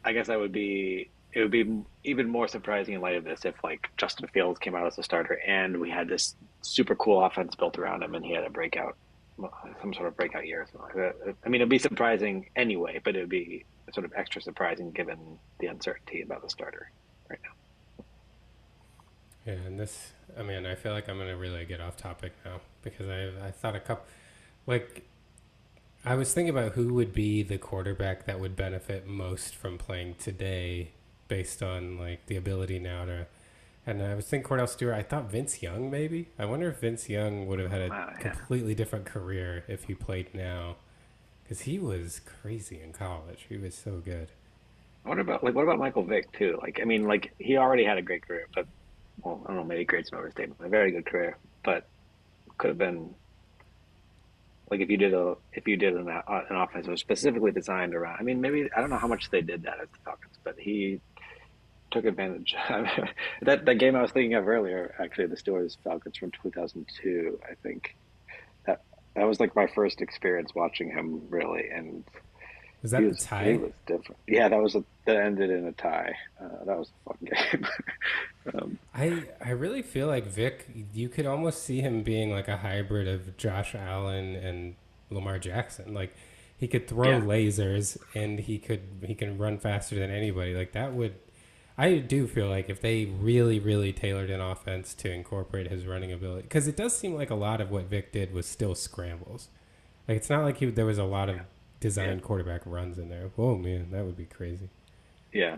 I guess that would be it would be even more surprising in light of this if like Justin Fields came out as a starter and we had this super cool offense built around him and he had a breakout, some sort of breakout year or something like that. I mean, it'd be surprising anyway, but it would be sort of extra surprising given the uncertainty about the starter right Yeah, and this, I mean, I feel like I'm gonna really get off topic now because I thought a couple, like I was thinking about who would be the quarterback that would benefit most from playing today, based on like the ability now to. And I was thinking Cordell Stewart. I thought Vince Young maybe. I wonder if Vince Young would have had a now. Yeah. completely different career if he played now, because he was crazy in college. He was so good. What about Michael Vick too? Like, I mean, like he already had a great career, but well, I don't know, maybe great's an overstatement. A very good career, but could have been like if you did an offense that was specifically designed around. I mean, maybe I don't know how much they did that as the Falcons, but he took advantage. That game I was thinking of earlier, actually, the Steelers Falcons from 2002. I think that that was like my first experience watching him really, and Was that the he tie? was different. Yeah, that ended in a tie. That was a fun game. um, I really feel like Vic. You could almost see him being like a hybrid of Josh Allen and Lamar Jackson. Like he could throw yeah, lasers and he can run faster than anybody. Like that would. I do feel like if they really tailored an offense to incorporate his running ability, because it does seem like a lot of what Vic did was still scrambles. Like it's not like there was a lot of yeah, yeah, designed quarterback runs in there. Oh man, that would be crazy. yeah.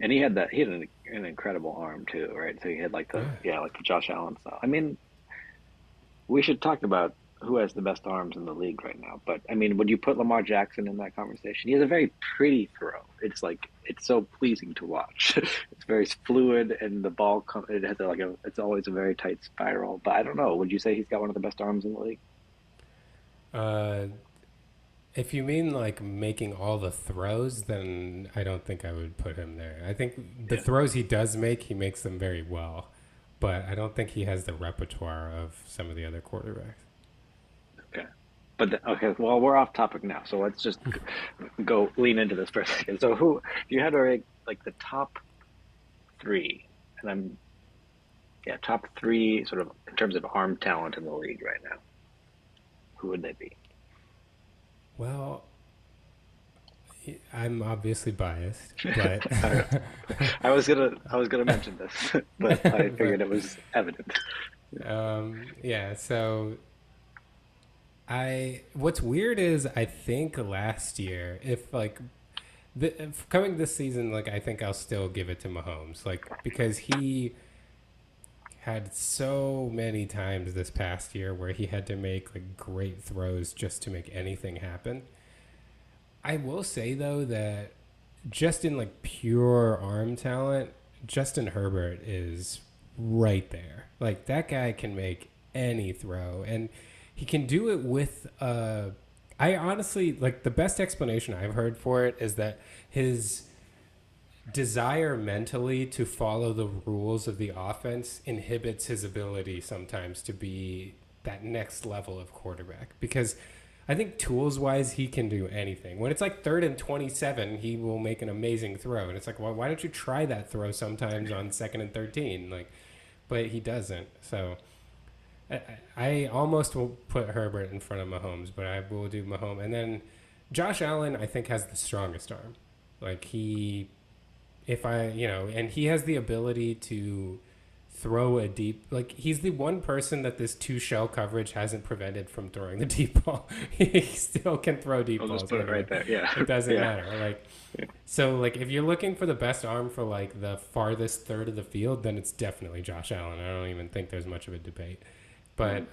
And he had an incredible arm too, right? So he had like Yeah. like the Josh Allen style. I mean, we should talk about who has the best arms in the league right now. But I mean, would you put Lamar Jackson in that conversation? He has a very pretty throw. It's like it's so pleasing to watch. It's very fluid, and the ball it has it's always a very tight spiral. But I don't know. Would you say he's got one of the best arms in the league? Uh, If you mean like making all the throws, then I don't think I would put him there. I think the Yeah, throws he does make, he makes them very well. but I don't think he has the repertoire of some of the other quarterbacks. Okay. Okay, well, we're off topic now, so let's just go lean into this for a second. So, who if you had to rate like the top three, and I'm yeah, top three sort of in terms of arm talent in the league right now, who would they be? Well, I'm obviously biased, but I was gonna mention this, but I figured but it was evident. yeah. So what's weird is I think last year, if like if coming this season, like I think I'll still give it to Mahomes, like because he had so many times this past year where he had to make like great throws just to make anything happen. I will say though that just in like pure arm talent, Justin Herbert is right there. Like that guy can make any throw, and he can do it with. I honestly like the best explanation I've heard for it is that his desire mentally to follow the rules of the offense inhibits his ability sometimes to be that next level of quarterback because I think tools wise he can do anything. When it's like 3rd and 27, he will make an amazing throw, and it's like, well, why don't you try that throw sometimes on 2nd and 13? Like, but he doesn't. So I almost will put Herbert in front of Mahomes, but I will do Mahomes, and then Josh Allen I think has the strongest arm. Like he if I, and he has the ability to throw a deep, like he's the one person that this two shell coverage hasn't prevented from throwing the deep ball. He still can throw deep I'll balls just put it anywhere. right there. Yeah, It doesn't yeah. matter. Like, so like if you're looking for the best arm for like the farthest third of the field, then it's definitely Josh Allen. I don't even think there's much of a debate. Mhm. But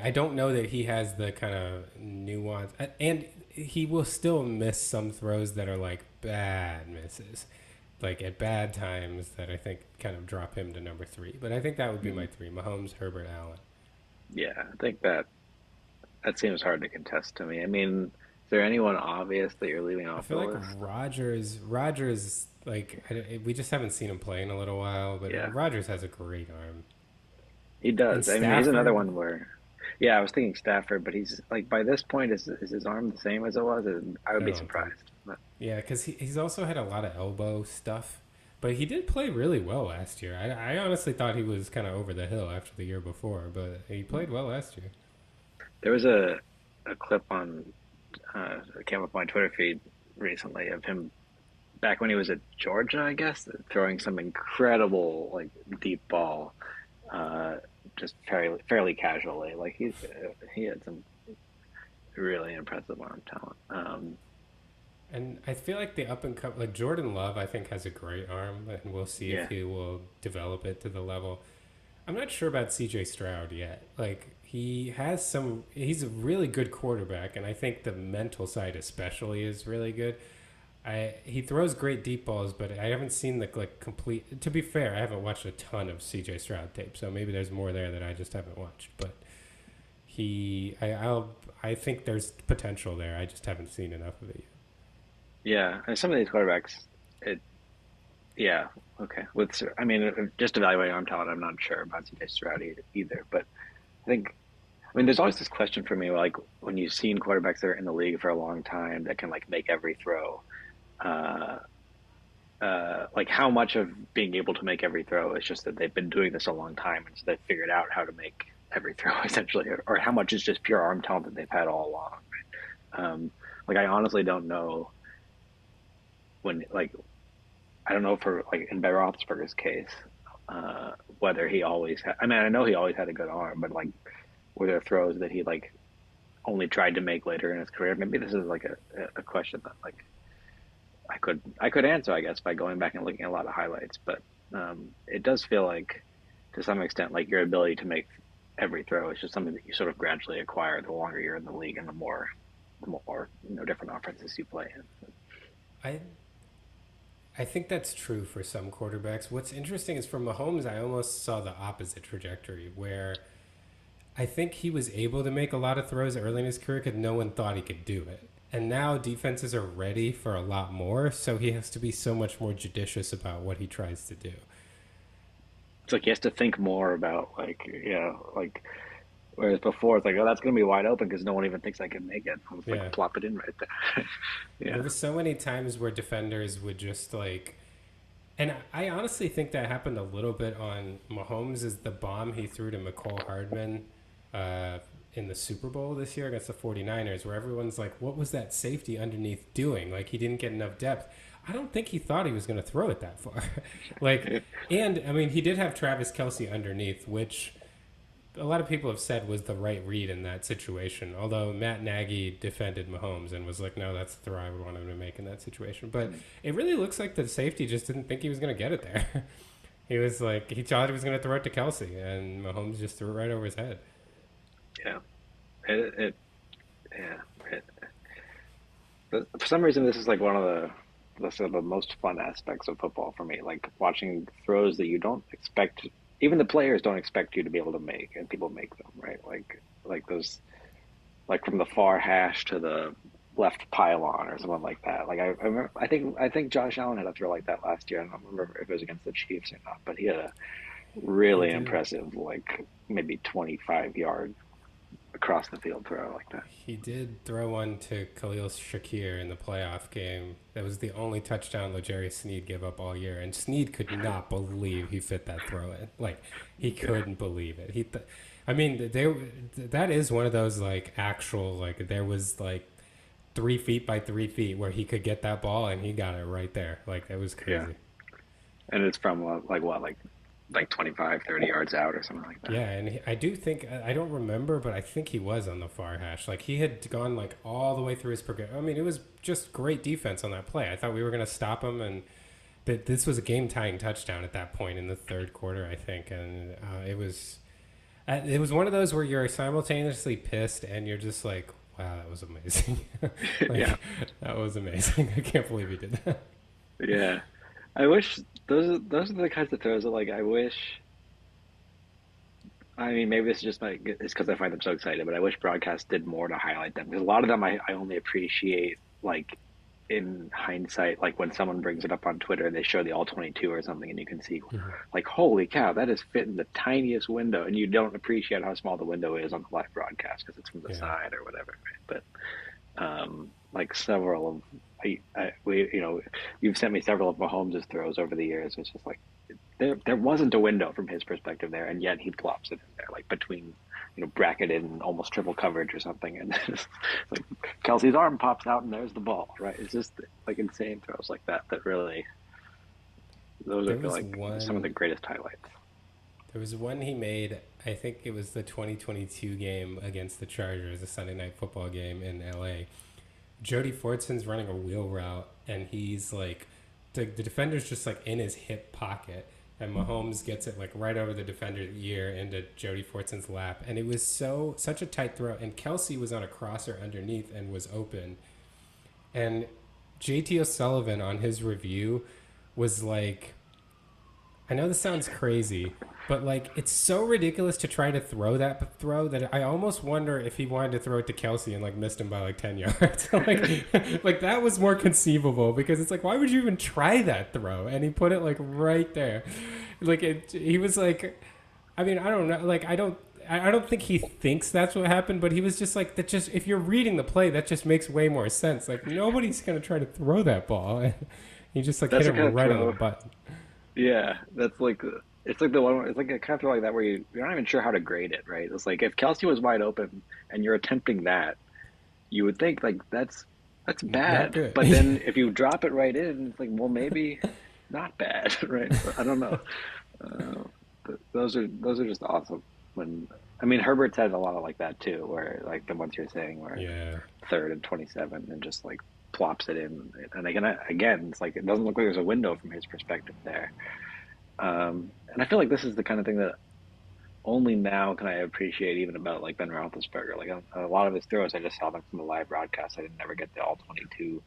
I don't know that he has the kind of nuance, and he will still miss some throws that are like bad misses, like at bad times that I think kind of drop him to number three. But I think that would be my Mhm. three: Mahomes, Herbert, Allen. Yeah, I think that seems hard to contest to me. I mean, is there anyone obvious that you're leaving I off feel the like list? Rogers, like we just haven't seen him play in a little while, but Yeah, Rogers has a great arm, he and does. I mean, he's another Stafford. one where, yeah, I was thinking Stafford, but he's like by this point, is his arm the same as it was? I would I be don't think. surprised. But Yeah, because he's also had a lot of elbow stuff, but he did play really well last year. I honestly thought he was kind of over the hill after the year before, but he played well last year. there was a clip on that came up on my Twitter feed recently of him back when he was at Georgia, I guess, throwing some incredible like deep ball, uh, just fairly casually. Like he had some really impressive arm talent. And I feel like the up and come like Jordan Love, I think has a great arm, and we'll see if Yeah, he will develop it to the level. I'm not sure about C.J. Stroud yet. Like he has some, he's a really good quarterback, and I think the mental side especially is really good. He throws great deep balls, but I haven't seen the like complete. To be fair, I haven't watched a ton of C.J. Stroud tape, so maybe there's more there that I just haven't watched. But I think there's potential there. I just haven't seen enough of it yet. yeah. And some of these quarterbacks, it yeah, okay. I mean, just evaluating arm talent, I'm not sure about CJ Stroud either. But I think, I mean, there's always this question for me, like when you've seen quarterbacks that are in the league for a long time that can like make every throw. Uh, like how much of being able to make every throw is just that they've been doing this a long time and so they've figured out how to make every throw essentially, or how much is just pure arm talent that they've had all along. Like I honestly don't know when like I don't know for like in Ben Roethlisberger's case, whether he always had. I mean, I know he always had a good arm, but like were there throws that he like only tried to make later in his career? Maybe this is like a question that like I could answer, I guess, by going back and looking at a lot of highlights. But it does feel like, to some extent, like your ability to make every throw is just something that you sort of gradually acquire the longer you're in the league and the more different offenses you play in. I I think that's true for some quarterbacks. What's interesting is for Mahomes, I almost saw the opposite trajectory where I think he was able to make a lot of throws early in his career because no one thought he could do it. And now defenses are ready for a lot more, so he has to be so much more judicious about what he tries to do. it's like he has to think more about like like whereas before it's like, oh, that's gonna be wide open because no one even thinks I can make it. I'll just like Yeah. plop it in right there. There Yeah, was so many times where defenders would just like, and I honestly think that happened a little bit on Mahomes is the bomb he threw to McCole Hardman uh, in the Super Bowl this year against the 49ers, where everyone's like, what was that safety underneath doing? Like, he didn't get enough depth. I don't think he thought he was going to throw it that far. Like, and I mean, he did have Travis Kelsey underneath, which a lot of people have said was the right read in that situation. Although Matt Nagy defended Mahomes and was like, no, that's the throw I would want him to make in that situation. But it really looks like the safety just didn't think he was going to get it there. He was like, he thought he was going to throw it to Kelsey, and Mahomes just threw it right over his head. yeah. It yeah. It, for some reason, this is like one of the most fun aspects of football for me. Like watching throws that you don't expect, even the players don't expect you to be able to make, and people make them, right? Like those, like from the far hash to the left pylon or something like that. Like I remember, I think Josh Allen had a throw like that last year. I don't remember if it was against the Chiefs or not, but he had a He really did. impressive, like maybe 25-yard across the field throw like that. He did throw one to Khalil Shakir in the playoff game. That was the only touchdown L'Jarius Sneed gave up all year, and Sneed could not believe he fit that throw in. Like he Yeah, couldn't believe it. I mean, they that is one of those like actual like there was like 3 feet by 3 feet where he could get that ball and he got it right there. Like that was yeah, crazy. and it's from like what, like 25, 30 yards out or something like that. Yeah, and I do think I don't remember, but I think he was on the far hash. Like he had gone like all the way through his program. I mean, it was just great defense on that play. I thought we were going to stop him, and that this was a game tying touchdown at that point in the third quarter, I think, and it was one of those where you're simultaneously pissed and you're just like, wow, that was amazing. Yeah, Like that was amazing. I can't believe he did that. yeah. I wish those are the kinds of throws that like I wish. I mean, maybe it's just like it's because I find them so excited, but I wish broadcast did more to highlight them because a lot of them I only appreciate like in hindsight, like when someone brings it up on Twitter and they show the all 22 or something, and you can see Mhm. like, holy cow, that is fit in the tiniest window, and you don't appreciate how small the window is on the live broadcast because it's from the Yeah. side or whatever. Right? But like several of we you've sent me several of Mahomes' throws over the years. It's just like there wasn't a window from his perspective there, and yet he plops it in there, like between bracketed and almost triple coverage or something, and it's like Kelsey's arm pops out and there's the ball, right? It's just like insane throws like that that really those There are was like some of one the greatest highlights. There was one he made. I think it was the 2022 game against the Chargers, a Sunday night football game in LA. Jody Fortson's running a wheel route, and he's like, the defender's just like in his hip pocket, and Mahomes gets it like right over the defender's ear into Jody Fortson's lap, and it was such a tight throw, and Kelsey was on a crosser underneath and was open, and JT O'Sullivan on his review was like, I know this sounds crazy, but like it's so ridiculous to try to throw that throw that I almost wonder if he wanted to throw it to Kelsey and like missed him by like 10 yards. Like that was more conceivable because it's like why would you even try that throw? And he put it like right there, like he was like, I mean I don't know, like I don't think he thinks that's what happened, but he was just like that. Just if you're reading the play, that just makes way more sense. Like nobody's gonna try to throw that ball. And he just like hit That's the kind him of right on the throw. button. Yeah, that's like it's like the one. It's like a kind of throw like that where you're not even sure how to grade it, right? It's like if Kelsey was wide open and you're attempting that, you would think like that's Not bad. good. But then if you drop it right in, it's like, well, maybe not bad, right? So, I don't know. Uh, those are just awesome. When I mean Herbert's had a lot of like that too, where like the ones you're saying where Yeah. third and 27 and just like plops it in, and again, it's like it doesn't look like there's a window from his perspective there. And I feel like this is the kind of thing that only now can I appreciate even about like Ben Roethlisberger. Like a lot of his throws, I just saw them from the live broadcast. I didn't never get the all 22.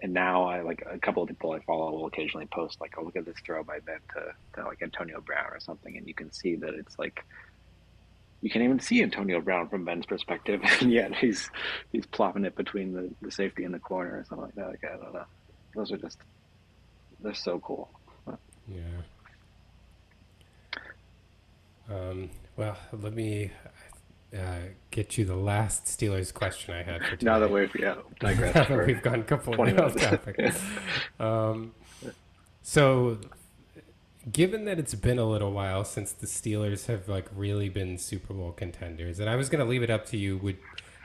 And now I like a couple of people I follow will occasionally post like, "Oh, look at this throw by Ben to like Antonio Brown or something," and you can see that it's like you can't even see Antonio Brown from Ben's perspective, and yet he's plopping it between the safety and the corner or something like that. Like I don't know. Those are just they're so cool. Yeah. Well, let me get you the last Steelers question I had for Now that tonight. we've Now digressed that for we've gone 20 completely off minutes. topic. Yeah. Um, so, given that it's been a little while since the Steelers have like really been Super Bowl contenders, and I was going to leave it up to you, would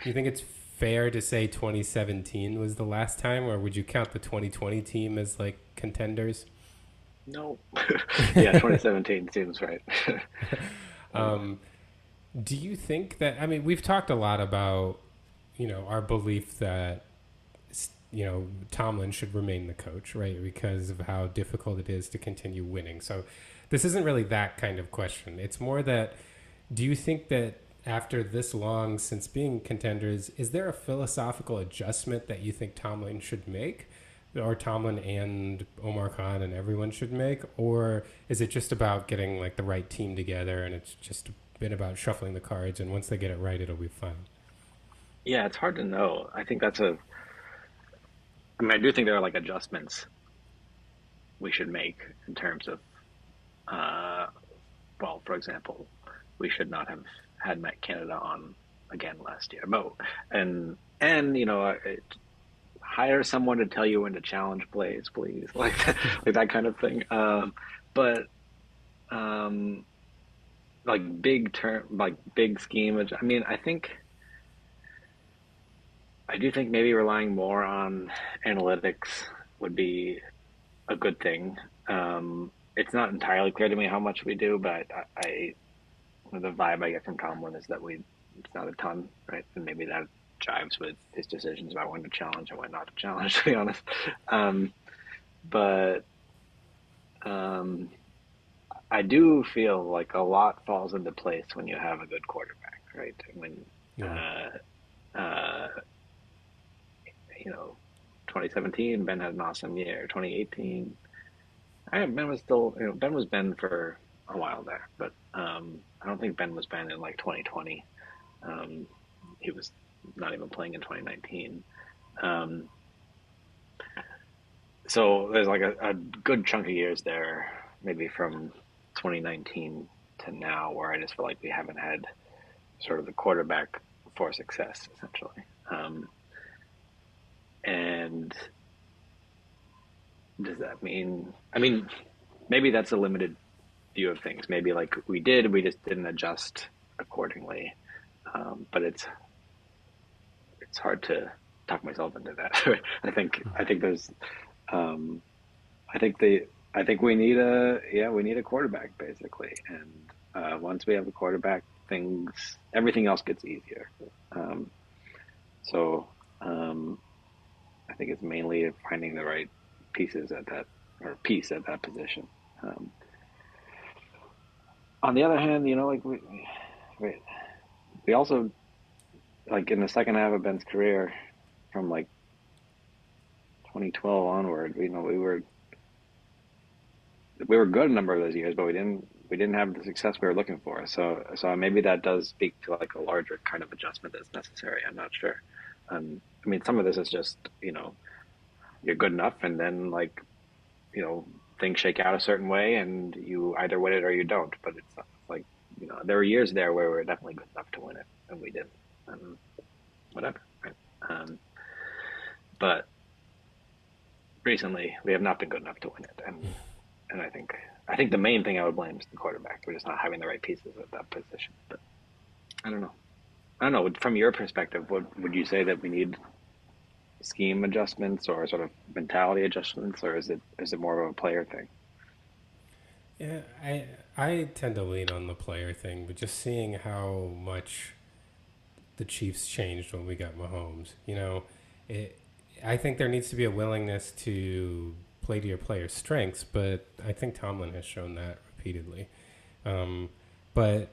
you think it's fair to say 2017 was the last time, or would you count the 2020 team as like contenders? No. Yeah, 2017 seems right. Um, do you think that, I mean, we've talked a lot about, our belief that, Tomlin should remain the coach, right? Because of how difficult it is to continue winning. So this isn't really that kind of question. It's more that, do you think that after this long since being contenders, is there a philosophical adjustment that you think Tomlin should make? Or Tomlin and Omar Khan and everyone should make? Or is it just about getting like the right team together and it's just been about shuffling the cards and once they get it right, it'll be fine? Yeah, it's hard to know. I mean, I do think there are like adjustments we should make in terms of, uh, well, for example, we should not have had Matt Canada on again last year. But and hire someone to tell you when to challenge plays, please, like that kind of thing. But um, like big term, like big scheme. I mean, I do think maybe relying more on analytics would be a good thing. It's not entirely clear to me how much we do, but the vibe I get from Tomlin is that it's not a ton, right? And maybe that jives with his decisions about when to challenge and when not to challenge, to be honest. Um, but um, I do feel like a lot falls into place when you have a good quarterback, right? When Yeah. uh, uh, you know, 2017, Ben had an awesome year. 2018, Ben was still, Ben was Ben for a while there, but I don't think Ben was Ben in like 2020. Um, he was not even playing in 2019. Um, so there's like a good chunk of years there, maybe from 2019 to now, where I just feel like we haven't had sort of the quarterback for success, essentially. And does that mean, I mean, maybe that's a limited view of things. Maybe like we just didn't adjust accordingly. But it's hard to talk myself into that. I think there's um, I think the I think we need a quarterback basically, and once we have a quarterback, things everything else gets easier. Um, so um, I think it's mainly finding the right pieces at that or piece at that position. Um, on the other hand, like we also like in the second half of Ben's career, from like 2012 onward, we were good a number of those years, but we didn't have the success we were looking for. So maybe that does speak to like a larger kind of adjustment that's necessary. I'm not sure. I mean, some of this is just you're good enough, and then like things shake out a certain way, and you either win it or you don't. But it's not like there were years there where we were definitely good enough to win it, and we didn't. And whatever. Right? But recently we have not been good enough to win it, and I think the main thing I would blame is the quarterback. We're just not having the right pieces at that position. But I don't know. I don't know. From your perspective, what would you say that we need scheme adjustments or sort of mentality adjustments, or is it more of a player thing? Yeah, I tend to lean on the player thing, but just seeing how much the Chiefs changed when we got Mahomes, it. I think there needs to be a willingness to play to your players' strengths, but I think Tomlin has shown that repeatedly. Um, but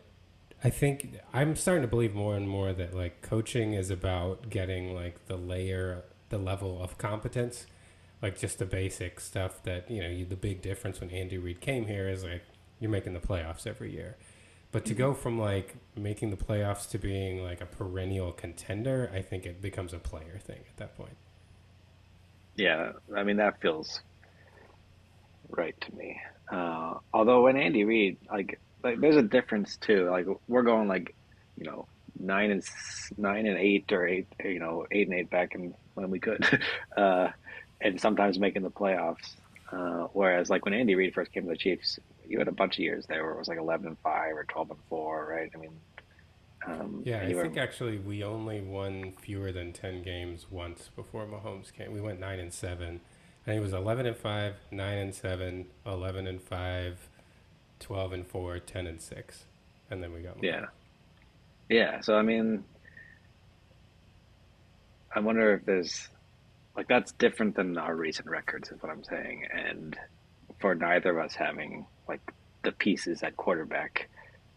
I think I'm starting to believe more and more that like coaching is about getting like the level of competence, like just the basic stuff that the big difference when Andy Reid came here is like you're making the playoffs every year. But to Mm-hmm. go from like making the playoffs to being like a perennial contender, I think it becomes a player thing at that point. Yeah, I mean that feels right to me. Although when Andy Reid, like like there's a difference too. Like we're going like, you know, 9-8 or 8-8 back in when we could, uh, and sometimes making the playoffs. Whereas like when Andy Reid first came to the Chiefs, you had a bunch of years there where it was like 11-5 or 12-4, right? I mean, Yeah, and I you were think actually we only won fewer than 10 games once before Mahomes came. We went 9-7. I think it was 11-5, 9-7, 11-5, 12-4, 10-6, and then we got yeah, Mahomes. yeah. So I mean, I wonder if there's like that's different than our recent records, is what I'm saying. And for neither of us having like the pieces at quarterback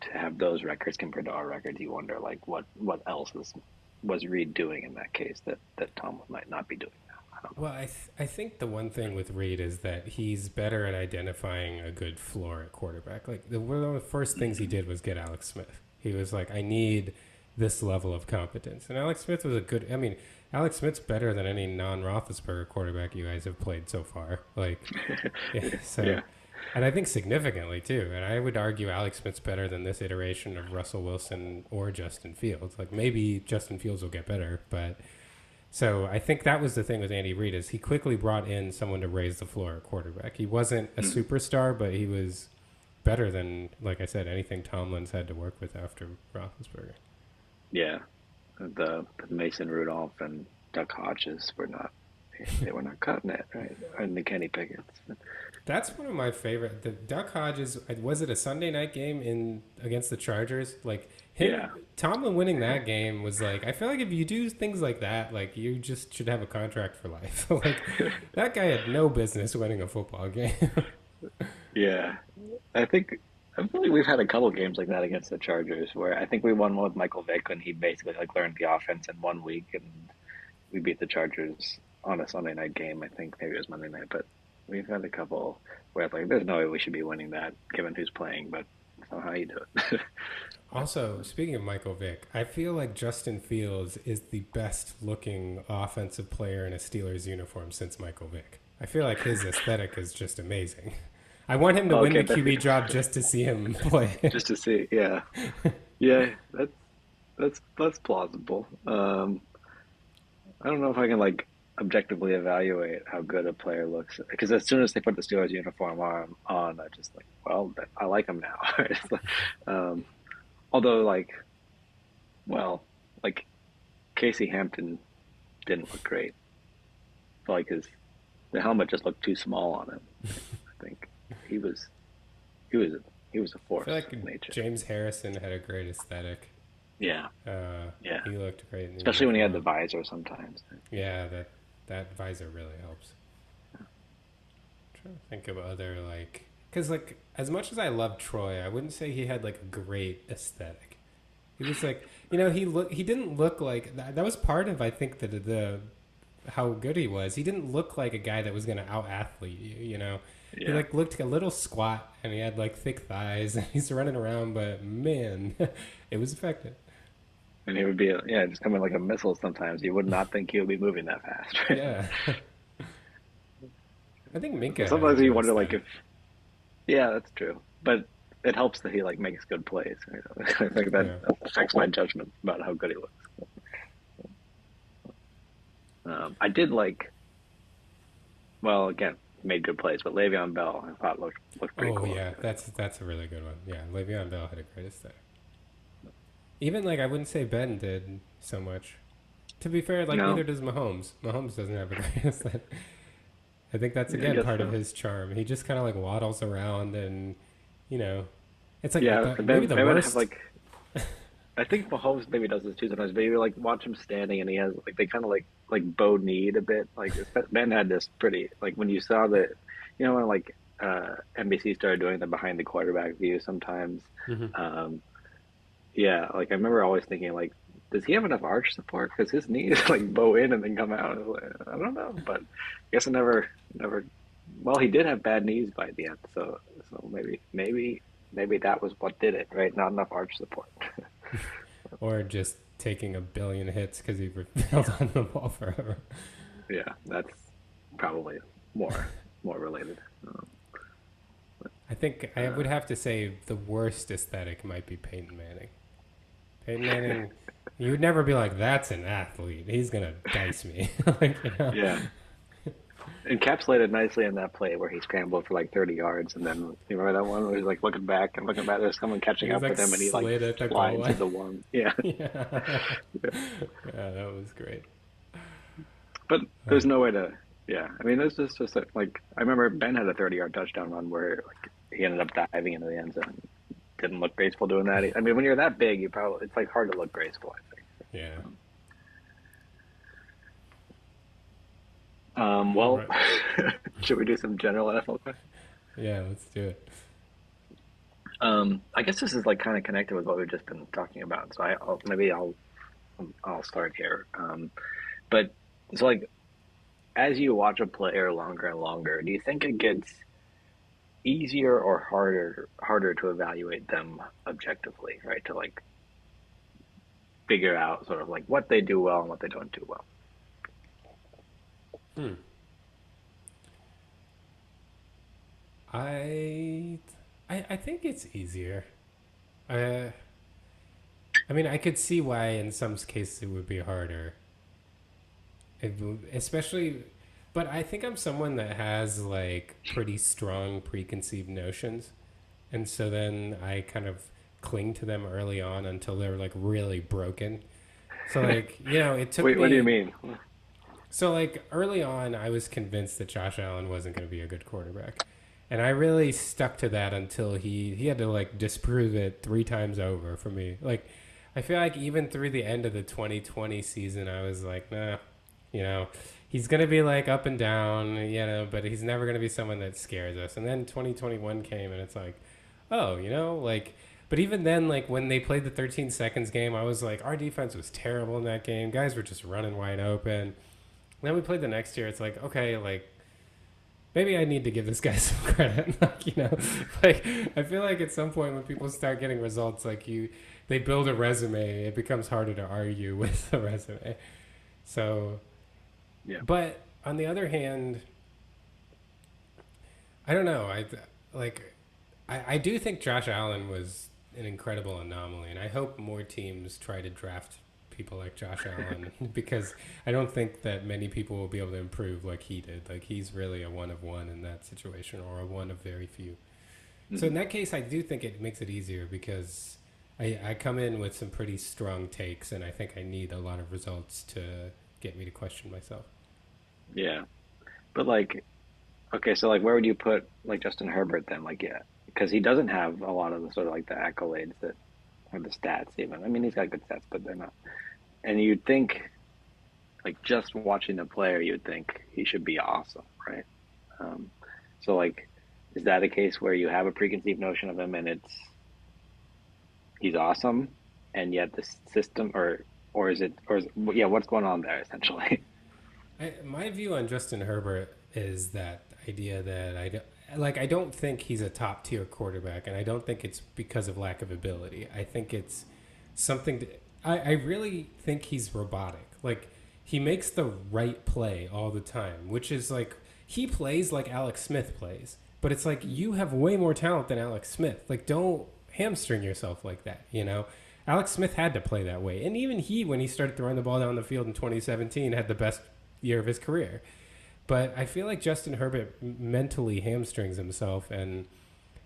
to have those records compared to our records, you wonder like what else was Reed doing in that case that Tom might not be doing now. I don't know. Well, I think the one thing with Reed is that he's better at identifying a good floor at quarterback. Like one of the first things he Mm-hmm. did was get Alex Smith. He was like, I need this level of competence, and Alex Smith was a good. I mean, Alex Smith's better than any non-Roethlisberger quarterback you guys have played so far. Like, yeah, so, Yeah. and I think significantly too. And I would argue Alex Smith's better than this iteration of Russell Wilson or Justin Fields. Like maybe Justin Fields will get better, but so I think that was the thing with Andy Reid is he quickly brought in someone to raise the floor at quarterback. He wasn't a Mm. superstar, but he was better than, like I said, anything Tomlin's had to work with after Roethlisberger. Yeah. The Mason Rudolph and Duck Hodges were not they were not cutting it, right? And the Kenny Pickett's. That's one of my favorite. The Duck Hodges, was it a Sunday night game in against the Chargers? Like him, Yeah. Tomlin winning that game was like, I feel like if you do things like that, like you just should have a contract for life. Like that guy had no business winning a football game. Yeah. I think I feel like we've had a couple games like that against the Chargers where I think we won one with Michael Vick when he basically like learned the offense in 1 week and we beat the Chargers on a Sunday night game. I think maybe it was Monday night, but we've had a couple where it's like there's no way we should be winning that given who's playing, but somehow you do it. Also, speaking of Michael Vick, I feel like Justin Fields is the best looking offensive player in a Steelers uniform since Michael Vick. I feel like his aesthetic is just amazing. I want him to win Okay, the but QB job just to see him play. just to see, yeah, yeah, that's plausible. I don't know if I can like objectively evaluate how good a player looks because as soon as they put the Steelers uniform on I just like, well, I like them now. It's like, um, although like, well, like Casey Hampton didn't look great. Like his the helmet just looked too small on him. I think he was he was he was a I feel force like of nature. James Harrison had a great aesthetic. Yeah, yeah. He looked great in the Especially when he had the uniform. visor sometimes. Yeah, that visor really helps. I'm trying to think of other like, because like as much as I love Troy, I wouldn't say he had like a great aesthetic. He was like, he didn't look like that. That was part of I think the how good he was. He didn't look like a guy that was going to out athlete you. He Yeah. like looked a little squat and he had like thick thighs and he's running around, but man, it was effective. And he would be, yeah, just coming like a missile sometimes. You would not think he would be moving that fast. Right? Yeah, I think So Minka has a sometimes you good wonder, like, if, aesthetic. yeah, that's true. But it helps that he, like, makes good plays. Right? I think that Yeah. affects my judgment about how good he looks. I did like, well, again, made good plays, but Le'Veon Bell, I thought looked pretty Oh cool. yeah, that's a really good one. Yeah, Le'Veon Bell had a great aesthetic. Even like I wouldn't say Ben did so much. To be fair, like No, neither does Mahomes. Mahomes doesn't have a great aesthetic. I think that's yeah, I again guess part of so. his charm. He just kind of like waddles around, and you know, it's like Yeah, maybe the Ben would have worst. like I think Mahomes maybe does this too sometimes, but you like watch him standing and he has like they kind of like bow kneed a bit. Like Ben had this pretty like when you saw the, when like NBC started doing the behind the quarterback view sometimes. Mhm. Um, yeah, like I remember always thinking like, does he have enough arch support? Because his knees like bow in and then come out. I don't know, but I guess I never. Well, he did have bad knees by the end, so maybe that was what did it, right? Not enough arch support. Or just taking a billion hits because he held on the ball forever. Yeah, that's probably more more related. I think I Uh, would have to say the worst aesthetic might be Peyton Manning. Peyton Manning, you would never be like, that's an athlete. He's gonna dice me. Like, you know. yeah, encapsulated nicely in that play where he scrambled for like 30 yards, and then you remember that one where he's like looking back and looking back. There's someone catching He's up like with him, and he like slid at the goal slides line. to the one. Yeah, Yeah. Yeah, that was great. but Uh, there's no way to. Yeah, I mean, this is just like I remember Ben had a 30-yard touchdown run where like he ended up diving into the end zone. Didn't look graceful doing that. I mean, when you're that big, you probably it's like hard to look graceful, I think. yeah. All Well, right. should we do some general NFL questions? Yeah, let's do it. I guess this is like kind of connected with what we've just been talking about. So I'll start here. But so like as you watch a player longer and longer, do you think it gets easier or harder to evaluate them objectively, right? To like figure out sort of like what they do well and what they don't do well. Hmm. I, I think it's easier. Uh, I mean, I could see why in some cases it would be harder. Especially, but I think I'm someone that has like pretty strong preconceived notions, and so then I kind of cling to them early on until they're like really broken. So like, it took Wait, what do you me. mean? So like early on, I was convinced that Josh Allen wasn't going to be a good quarterback, and I really stuck to that until he had to like disprove it 3 times over for me. Like, I feel like even through the end of the 2020 season, I was like, nah, you know, he's going to be like up and down, but he's never going to be someone that scares us. And then 2021 came, and it's like, oh, like. But even then, like when they played the 13 seconds game, I was like, our defense was terrible in that game. Guys were just running wide open. Then we played the next year. It's like, okay, like maybe I need to give this guy some credit. Like I feel like at some point when people start getting results, like they build a resume, it becomes harder to argue with the resume. So, Yeah. but on the other hand, I don't know. I do think Josh Allen was an incredible anomaly, and I hope more teams try to draft people like Josh Allen because I don't think that many people will be able to improve like he did. Like he's really a one of one in that situation, or a one of very few. So in Hmm. that case, I do think it makes it easier because I come in with some pretty strong takes, and I think I need a lot of results to get me to question myself. Yeah. But like, okay, so like, where would you put like Justin Herbert then? Like, yeah, because he doesn't have a lot of the sort of like the accolades that or the stats even. I mean, he's got good stats, but they're not. And you'd think like just watching the player, you'd think he should be awesome, right? Um, so like, is that a case where you have a preconceived notion of him and he's awesome, and yet the system or yeah, what's going on there essentially? My view on Justin Herbert is that idea that I don't think he's a top tier quarterback, and I don't think it's because of lack of ability. I think it's something. I really think he's robotic. Like he makes the right play all the time, which is like he plays like Alex Smith plays, but it's like you have way more talent than Alex Smith. Like don't hamstring yourself like that. Alex Smith had to play that way, and even he, when he started throwing the ball down the field in 2017, had the best year of his career. But I feel like Justin Herbert mentally hamstrings himself, and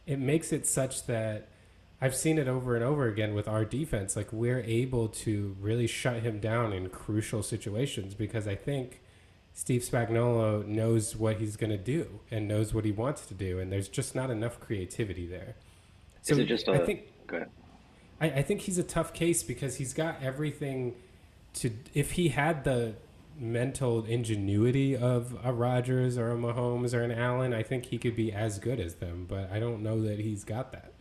it makes it such that I've seen it over and over again with our defense. Like we're able to really shut him down in crucial situations because I think Steve Spagnuolo knows what he's going to do and knows what he wants to do, and there's just not enough creativity there. Is So it just I a think good? I think he's a tough case because he's got everything to. If he had the mental ingenuity of a Rodgers or a Mahomes or an Allen, I think he could be as good as them. But I don't know that he's got that.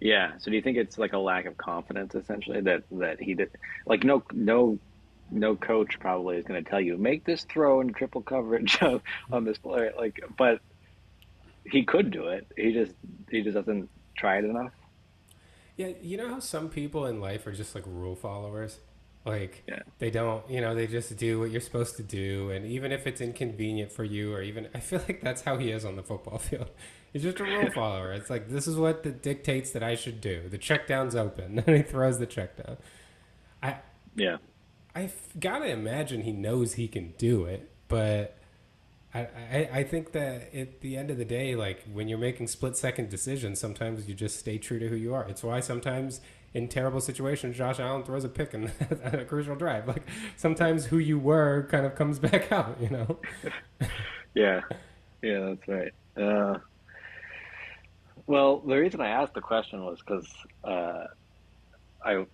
Yeah. So do you think it's like a lack of confidence essentially that he did like no coach probably is going to tell you make this throw in triple coverage on this player like but he could do it. He just doesn't try it enough. Yeah, you know how some people in life are just like rule followers. Like Yeah. they don't, they just do what you're supposed to do, and even if it's inconvenient for you, or even I feel like that's how he is on the football field. He's just a rule follower. It's like this is what it dictates that I should do. The check down's open, and he throws the check down. I Yeah. I gotta imagine he knows he can do it, but I think that at the end of the day, like when you're making split second decisions, sometimes you just stay true to who you are. It's why sometimes in terrible situations, Josh Allen throws a pick in a crucial drive. Like sometimes who you were kind of comes back out, you know? Yeah. Yeah, that's right. Well, the reason I asked the question was because I,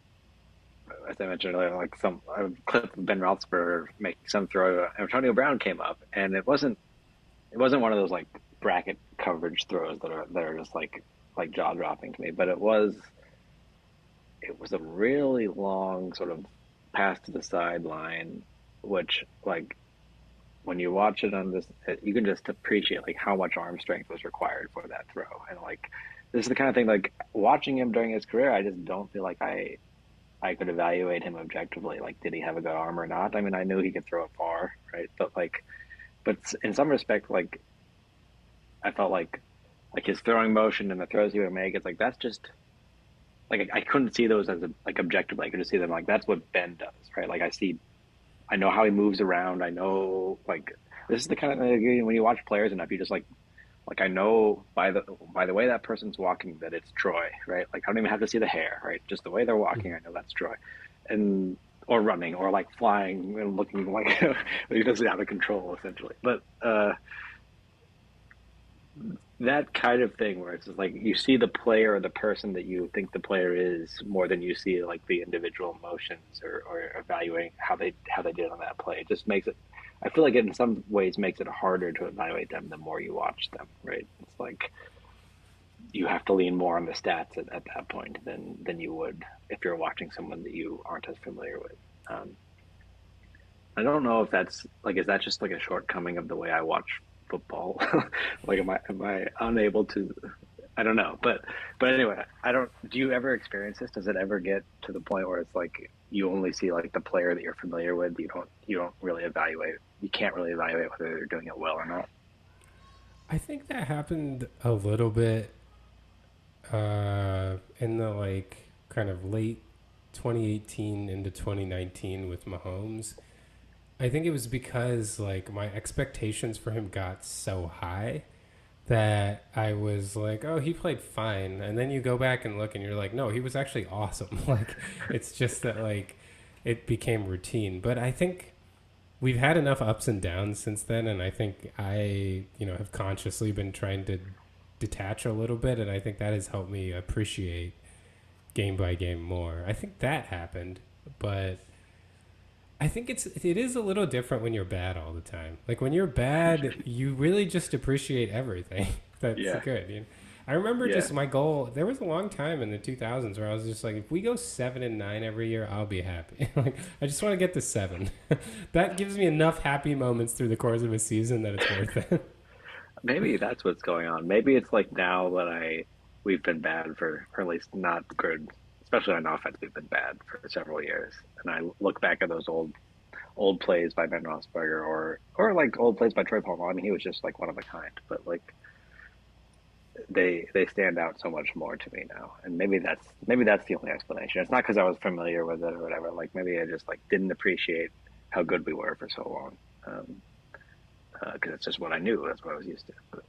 as I mentioned earlier, like some a clip of Ben Roethlisberger making some throw, Antonio Brown came up, and it wasn't one of those like bracket coverage throws that are just like jaw dropping to me, but it was a really long sort of pass to the sideline, which like when you watch it on this, you can just appreciate like how much arm strength was required for that throw, and like this is the kind of thing like watching him during his career, I just don't feel like I could evaluate him objectively. Like, did he have a good arm or not? I mean, I knew he could throw it far, right? But in some respect, like I felt like his throwing motion and the throws he would make, it's like that's just like I couldn't see those as like objectively. I could just see them like that's what Ben does, right? Like I know how he moves around. I know like this is the kind of when you watch players enough, you just like I know by the way that person's walking that it's Troy, right? Like I don't even have to see the hair, right? Just the way they're walking, I know that's Troy, and or running or like flying and looking like he does it out of control essentially. But that kind of thing where it's just like you see the player or the person that you think the player is more than you see like the individual emotions or evaluating how they did on that play. It just makes it. I feel like it in some ways makes it harder to evaluate them the more you watch them. Right? It's like you have to lean more on the stats at that point than you would if you're watching someone that you aren't as familiar with. Um, I don't know if that's like is that just like a shortcoming of the way I watch football? Like am I unable to I don't know. But anyway, I don't do you ever experience this? Does it ever get to the point where it's like you only see like the player that you're familiar with, you don't really evaluate you can't really evaluate whether they're doing it well or not? I think that happened a little bit in the like kind of late 2018 into 2019 with Mahomes. I think it was because like my expectations for him got so high that I was like, oh, he played fine. And then you go back and look and you're like, no, he was actually awesome. Like, it's just that, like, it became routine. But I think we've had enough ups and downs since then. And I think have consciously been trying to detach a little bit. And I think that has helped me appreciate game by game more. I think that happened. But I think it is a little different when you're bad all the time. Like when you're bad, you really just appreciate everything that's Yeah. good. I remember Yeah. just my goal. There was a long time in the 2000s where I was just like, if we go 7-9 every year, I'll be happy. Like I just want to get to 7. That gives me enough happy moments through the course of a season that it's worth it. Maybe that's what's going on. Maybe it's like now that we've been bad or at least not good, especially on offense. We've been bad for several years, and I look back at those old plays by Ben Roethlisberger or like old plays by Troy Polamalu. I mean, he was just like one of a kind, but like they stand out so much more to me now, and maybe that's the only explanation. It's not because I was familiar with it or whatever. Like maybe I just like didn't appreciate how good we were for so long. Because it's just what I knew. That's what I was used to. But,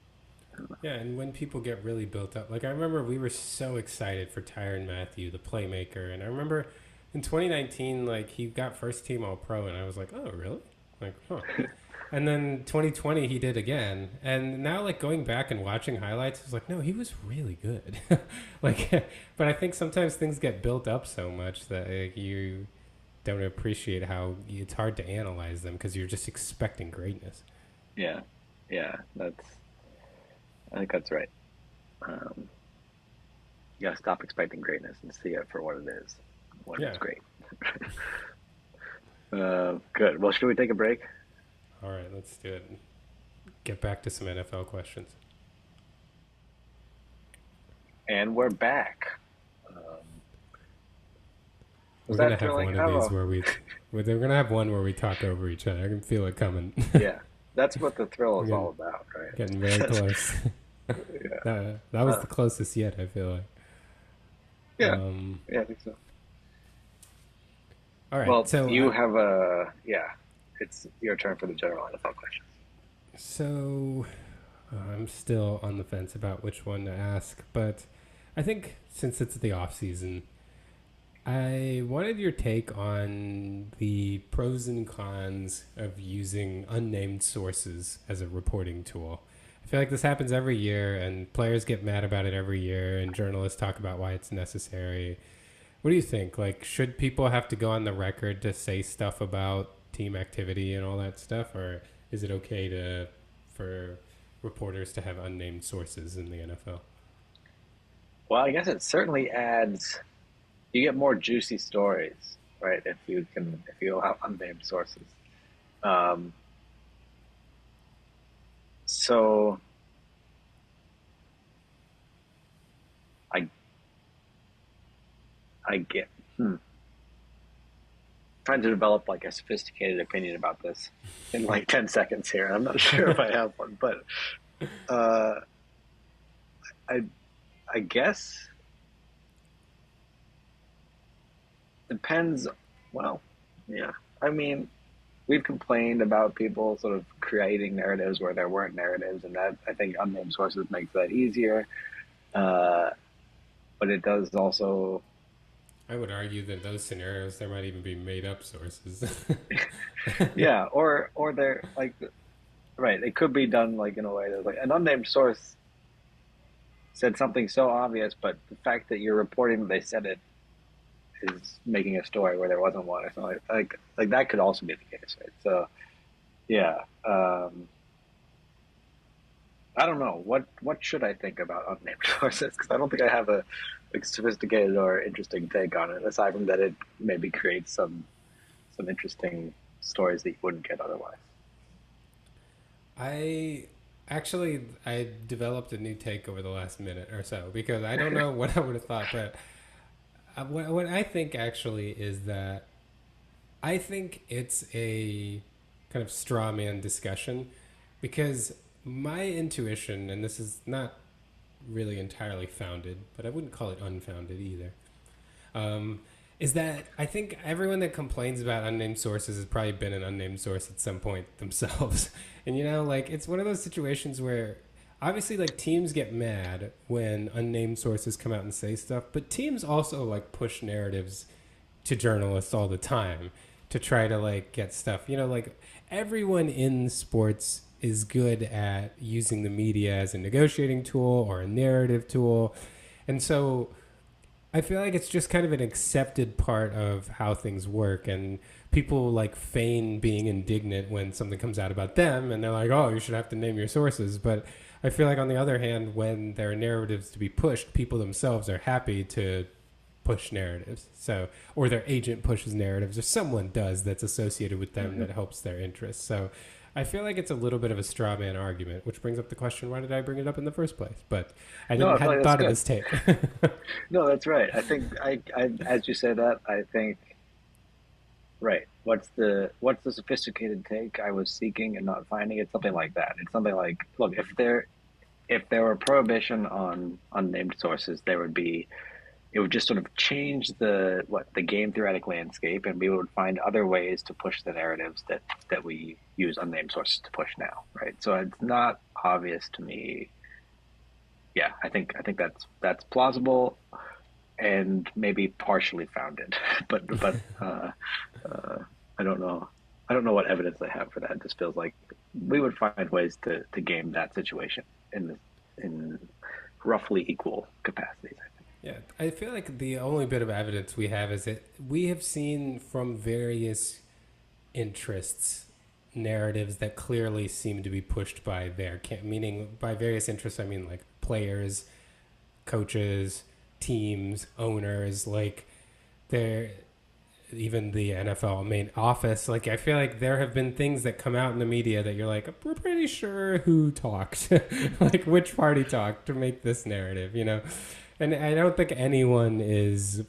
Yeah, and when people get really built up, like I remember we were so excited for Tyrann Mathieu, the playmaker, and I remember in 2019, like he got first team All Pro, and I was like, oh really? Like, huh. And then 2020 he did again, and now like going back and watching highlights, I was like, no, he was really good. Like, but I think sometimes things get built up so much that like, you don't appreciate how it's hard to analyze them because you're just expecting greatness. yeah, yeah, I think that's right. Um, you gotta stop expecting greatness and see it for what it is when it's Yeah. great. Good. Well, should we take a break? All right, let's do it. Get back to some NFL questions. And we're back. Um, Was We're gonna that have thrilling? one of these where we're gonna have one where we talk over each other. I can feel it coming. Yeah, that's what the thrill We're is all getting about, right? getting very close. Yeah. That was Uh, the closest yet. I feel like. yeah. Um, Yeah, I think so. all right, Well, you have yeah. It's your turn for the general NFL questions. so I'm still on the fence about which one to ask, but I think since it's the off season, I wanted your take on the pros and cons of using unnamed sources as a reporting tool. I feel like this happens every year, and players get mad about it every year, and journalists talk about why it's necessary. What do you think? Like, should people have to go on the record to say stuff about team activity and all that stuff, or is it okay to for reporters to have unnamed sources in the NFL? Well, I guess it certainly adds. You get more juicy stories, right? If you have unnamed sources. Um, so I I get trying to develop like a sophisticated opinion about this in like 10 seconds here. I'm not sure if I have one, but uh, I I guess depends. Well, yeah. I mean, we've complained about people sort of creating narratives where there weren't narratives, and that I think unnamed sources makes that easier. Uh, but it does also, I would argue that those scenarios there might even be made up sources. yeah, or they're like, right. It could be done like in a way that's like an unnamed source said something so obvious, but the fact that you're reporting that they said it is making a story where there wasn't one or something like that could also be the case, right? So yeah, I don't know what should I think about unnamed sources because I don't think I have a like sophisticated or interesting take on it aside from that it maybe creates some interesting stories that you wouldn't get otherwise. I I developed a new take over the last minute or so because I don't know what I would have thought, but what I think actually is that I think it's a kind of straw man discussion because my intuition, and this is not really entirely founded, but I wouldn't call it unfounded either, um, is that I think everyone that complains about unnamed sources has probably been an unnamed source at some point themselves. And like it's one of those situations where obviously like teams get mad when unnamed sources come out and say stuff, but teams also like push narratives to journalists all the time to try to like get stuff. Like everyone in sports is good at using the media as a negotiating tool or a narrative tool. And so I feel like it's just kind of an accepted part of how things work, and people like feign being indignant when something comes out about them, and they're like, "Oh, you should have to name your sources." But I feel like on the other hand, when there are narratives to be pushed, people themselves are happy to push narratives. So, or their agent pushes narratives, or someone does that's associated with them Mm-hmm. that helps their interests. So, I feel like it's a little bit of a straw man argument, which brings up the question: why did I bring it up in the first place? But I No, didn't I feel like hadn't that's thought of good. this take. No, that's right. I think as you say that, I think right. What's the sophisticated take I was seeking and not finding? It's something like that. It's something like, look, if there were prohibition on unnamed sources, there would be it would just sort of change the game theoretic landscape, and we would find other ways to push the narratives that we use unnamed sources to push now, right? So it's not obvious to me. Yeah, I think that's plausible and maybe partially founded, but uh, I don't know. I don't know what evidence they have for that. It just feels like we would find ways to game that situation in roughly equal capacities. I think. Yeah, I feel like the only bit of evidence we have is that we have seen from various interests narratives that clearly seem to be pushed by meaning by various interests I mean like players, coaches, teams, owners, like they're even the NFL main office. Like I feel like there have been things that come out in the media that you're like, we're pretty sure who talked, like which party talked to make this narrative, And I don't think anyone is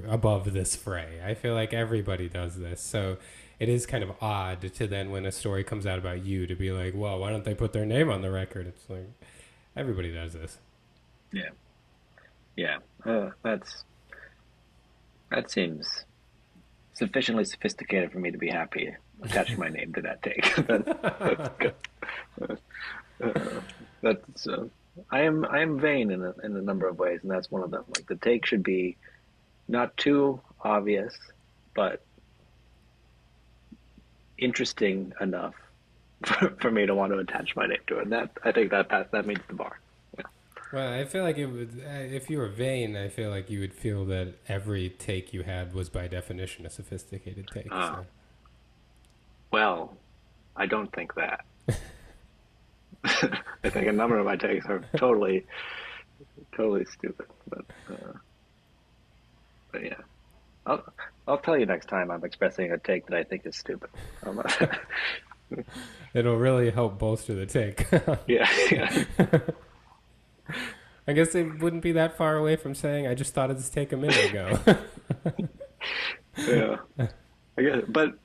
above this fray. I feel like everybody does this. So it is kind of odd to then, when a story comes out about you, to be like, well, why don't they put their name on the record? It's like, everybody does this. Yeah, yeah. That seems sufficiently sophisticated for me to be happy attaching my name to that take. That's good. Uh, that's I am vain in a number of ways, and that's one of them. Like the take should be not too obvious, but interesting enough for me to want to attach my name to it. And that I think that meets the bar. Yeah. Well, I feel like it would, if you were vain, I feel like you would feel that every take you had was by definition a sophisticated take. Uh, So well, I don't think that. I think a number of my takes are totally stupid. But yeah, I'll I'll tell you next time I'm expressing a take that I think is stupid. it'll really help bolster the take. Yeah, yeah, I guess it wouldn't be that far away from saying, I just thought of this take a minute ago. yeah. I guess, but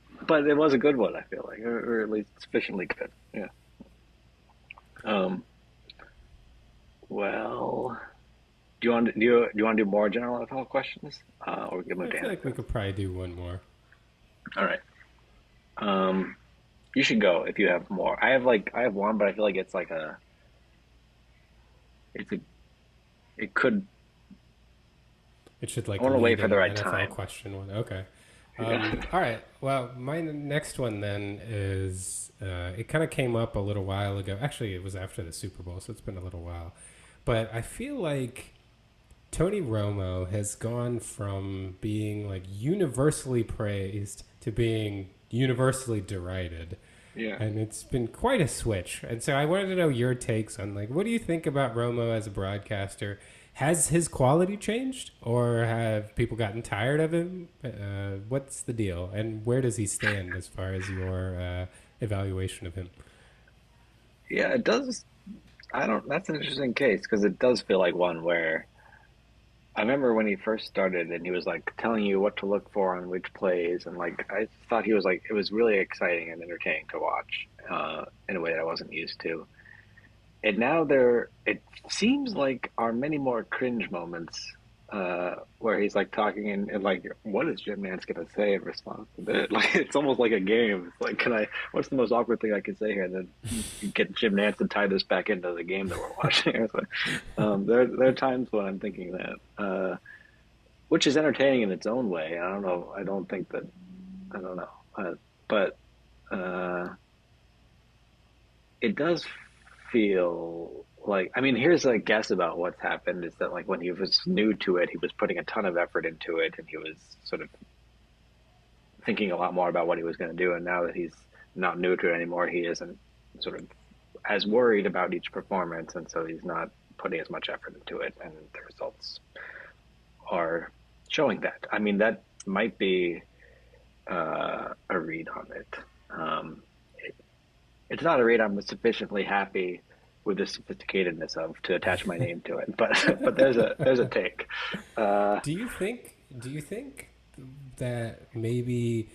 it was a good one. I feel like, or at least sufficiently good. Yeah. Um. Well, do you want to do more general NFL questions, or we can move I to feel like we anecdotes? could probably do one more. All right. Um. You should go if you have more. I have one, but I feel like it's a it could. It should I like want to wait lead for the into right NFL time. question one. Okay. Yeah. All right. Well, my next one then is it kind of came up a little while ago. Actually, it was after the Super Bowl, so it's been a little while. But I feel like Tony Romo has gone from being like universally praised to being universally derided. Yeah. And it's been quite a switch. And so I wanted to know your takes on like, what do you think about Romo as a broadcaster? Has his quality changed, or have people gotten tired of him? What's the deal, and where does he stand as far as your evaluation of him? Yeah. It does. I don't. That's an interesting case because it does feel like one where I remember when he first started and he was like telling you what to look for on which plays, and like I thought he was like it was really exciting and entertaining to watch in a way that I wasn't used to. And now it seems like are many more cringe moments where he's like talking and like, what is Jim Nance gonna say in response to that? Like it's almost like a game. It's like, what's the most awkward thing I can say here? And then you get Jim Nance to tie this back into the game that we're watching. So, there are times when I'm thinking that, which is entertaining in its own way. I don't know. I don't think that. I don't know. But uh, it does feel like, I mean, here's a guess about what's happened is that like when he was new to it, he was putting a ton of effort into it and he was sort of thinking a lot more about what he was going to do. And now that he's not new to it anymore, he isn't sort of as worried about each performance. And so he's not putting as much effort into it. And the results are showing that. I mean, that might be a read on it. Um, it's not a read I'm sufficiently happy with the sophisticatedness of to attach my name to it, but there's a take. Uh, Do you think? Do you think that maybe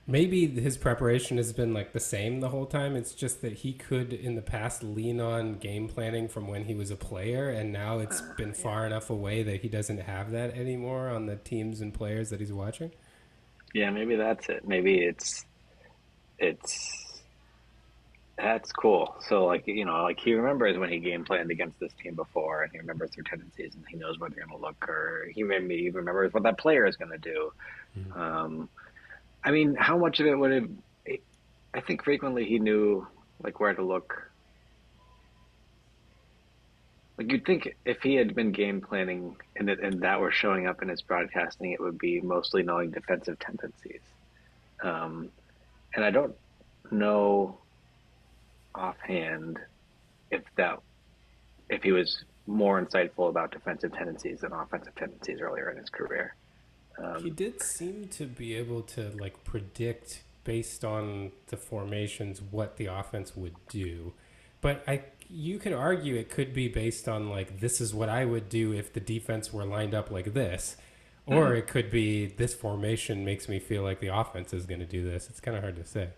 his preparation has been like the same the whole time? It's just that he could in the past lean on game planning from when he was a player, and now it's been yeah, far enough away that he doesn't have that anymore on the teams and players that he's watching. yeah, maybe that's it. Maybe it's that's cool. So like like he remembers when he game planned against this team before, and he remembers their tendencies, and he knows where they're going to look, or he maybe remembers what that player is going to do. Mm-hmm. Um, I mean, how much of it would have? I think frequently he knew like where to look. Like you'd think if he had been game planning and that were showing up in his broadcasting, it would be mostly knowing defensive tendencies. Um, and I don't know offhand if that if he was more insightful about defensive tendencies than offensive tendencies earlier in his career. He Um, did seem to be able to predict based on the formations what the offense would do. But you could argue it could be based on like this is what I would do if the defense were lined up like this, or Mhm. it could be this formation makes me feel like the offense is going to do this. It's kind of hard to say.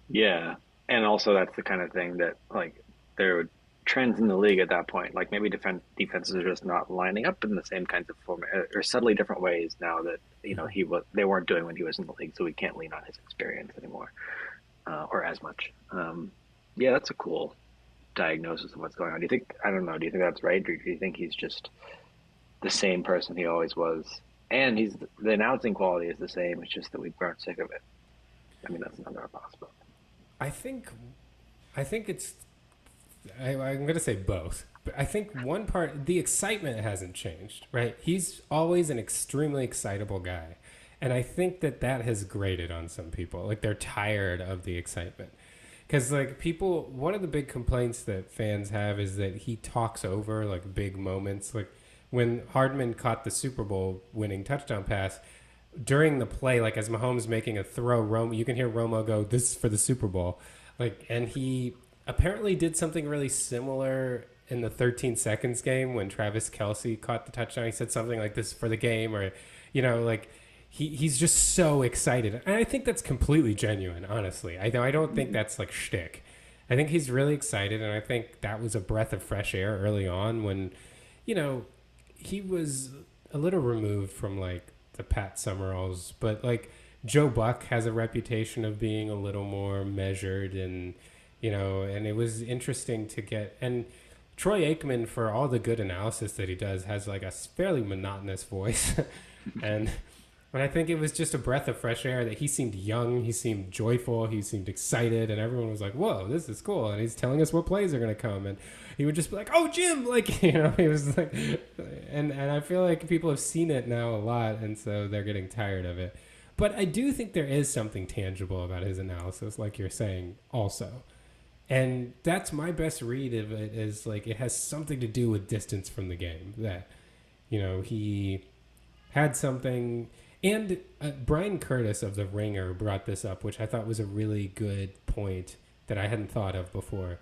Yeah, and also that's the kind of thing that like there were trends in the league at that point. Like maybe defenses are just not lining up in the same kinds of form or subtly different ways now that they weren't doing when he was in the league, so we can't lean on his experience anymore or as much. Yeah, that's a cool diagnosis of what's going on. Do you think I don't know? Do you think that's right, or do you think he's just the same person he always was? And he's the announcing quality is the same. It's just that we've grown sick of it. I mean, that's another possibility. I think I think it's I'm going to say both. But I think one part, the excitement hasn't changed, right? He's always an extremely excitable guy. And I think that that has grated on some people. Like they're tired of the excitement. Because like people, one of the big complaints that fans have is that he talks over like big moments. Like when Hardman caught the Super Bowl winning touchdown pass, during the play, like as Mahomes making a throw, Romo, you can hear Romo go, "This is for the Super Bowl," like, and he apparently did something really similar in the 13 seconds game when Travis Kelsey caught the touchdown. He said something like, "This is for the game," or, like he's just so excited, and I think that's completely genuine. Honestly, I don't think that's like shtick. I think he's really excited, and I think that was a breath of fresh air early on when, you know, he was a little removed from like the Pat Summeralls, but like Joe Buck has a reputation of being a little more measured, and and it was interesting to get. And Troy Aikman, for all the good analysis that he does, has like a fairly monotonous voice, and I think it was just a breath of fresh air that he seemed young, he seemed joyful, he seemed excited, and everyone was like, "Whoa, this is cool!" And he's telling us what plays are going to come, and he would just be like, "Oh, Jim!" Like he was like, and I feel like people have seen it now a lot, and so they're getting tired of it. But I do think there is something tangible about his analysis, like you're saying, also. And that's my best read of it is like it has something to do with distance from the game. That, he had something. And Brian Curtis of The Ringer brought this up, which I thought was a really good point that I hadn't thought of before.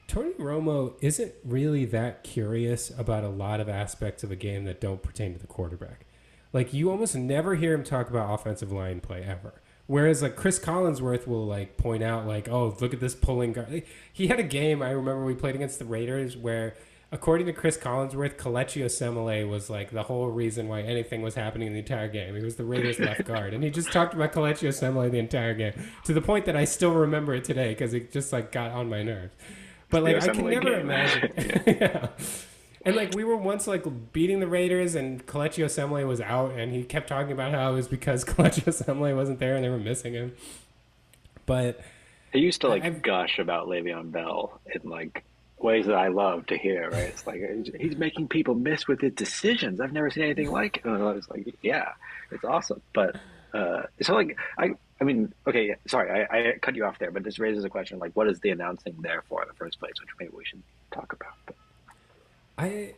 Tony Romo isn't really that curious about a lot of aspects of a game that don't pertain to the quarterback. Like, you almost never hear him talk about offensive line play ever. Whereas, like, Chris Collinsworth will, like, point out, like, oh, look at this pulling guard. Like, he had a game, I remember we played against the Raiders, where according to Chris Collinsworth, Kelechi Osemele was like the whole reason why anything was happening in the entire game. He was the Raiders' left guard, and he just talked about Kelechi Osemele the entire game to the point that I still remember it today because it just like got on my nerves. But like I can never imagine. Yeah. And like we were once like beating the Raiders, and Kelechi Osemele was out, and he kept talking about how it was because Kelechi Osemele wasn't there and they were missing him. But He used to like I've gush about Le'Veon Bell in like ways that I love to hear, right? It's like he's making people miss with his decisions. I've never seen anything like it. And I was like, yeah, it's awesome. But so like I mean, okay, yeah, sorry, I cut you off there, but this raises a question like, what is the announcing there for in the first place, which maybe we should talk about. But, I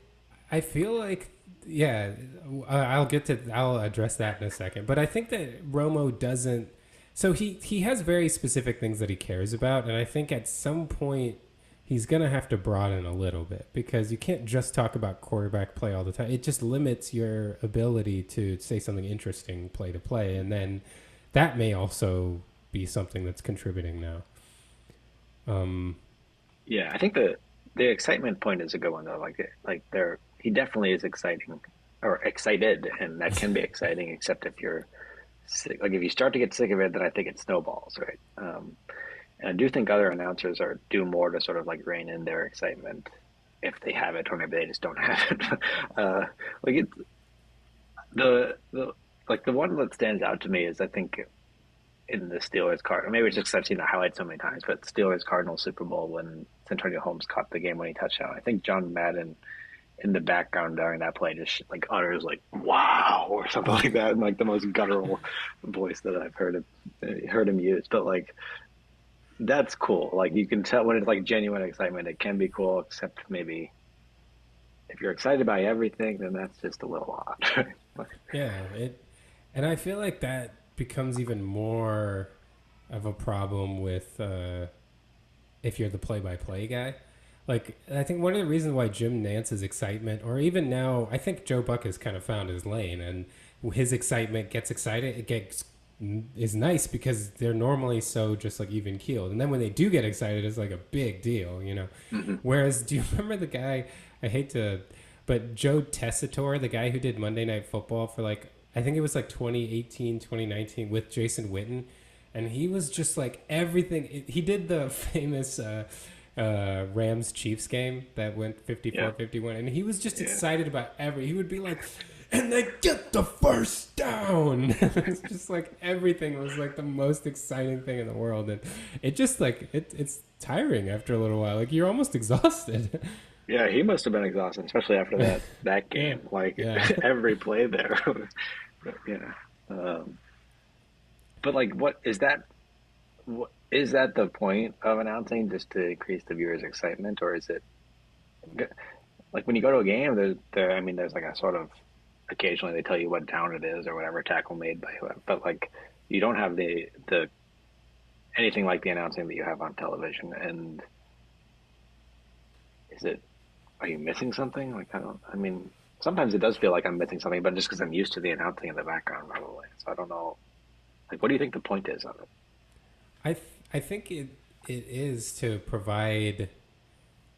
I feel like yeah, I'll address that in a second. But I think that Romo doesn't. So he has very specific things that he cares about, and I think at some point he's gonna have to broaden a little bit because you can't just talk about quarterback play all the time. It just limits your ability to say something interesting play to play, and then that may also be something that's contributing now. yeah, I think the excitement point is a good one though. Like there, he definitely is exciting or excited, and that can be exciting, except if you're sick. Like if you start to get sick of it, then I think it snowballs, right? And I do think other announcers are do more to sort of like rein in their excitement if they have it, or maybe they just don't have it. Like it, the like the one that stands out to me is I think in the Steelers card, maybe it's just 'cause I've seen the highlights so many times, but Steelers Cardinals Super Bowl when Santonio Holmes caught the game winning touchdown. I think John Madden in the background during that play just like utters like "wow" or something like that in like the most guttural voice that I've heard him use. But like that's cool. Like you can tell when it's like genuine excitement, it can be cool. Except maybe if you're excited by everything, then that's just a little odd. Yeah, and I feel like that becomes even more of a problem with if you're the play-by-play guy. Like, I think one of the reasons why Jim Nance's excitement, or even now, I think Joe Buck has kind of found his lane, and his excitement gets excited. It gets is nice because they're normally so just like even keeled, and then when they do get excited, it's like a big deal, you know. Mm-hmm. Whereas, do you remember the guy? I hate to, but Joe Tessitore, the guy who did Monday Night Football for like I think it was like 2018, 2019 with Jason Witten, and he was just like everything. He did the famous. Rams Chiefs game that went 54-51, and he was just excited about he would be like, and they get the first down. It's just like everything was like the most exciting thing in the world, and it just like it's tiring after a little while. Like you're almost exhausted. Yeah, he must have been exhausted, especially after that game. Like every play there. Yeah. But like, what is that? Is that the point of announcing, just to increase the viewers' excitement, or is it like when you go to a game? I mean, there's like a sort of occasionally they tell you what down it is or whatever tackle made by whoever, but like you don't have the anything like the announcing that you have on television. And is it? Are you missing something? Like I mean, sometimes it does feel like I'm missing something, but just because I'm used to the announcing in the background, probably. So I don't know. Like, what do you think the point is of it? I think it is to provide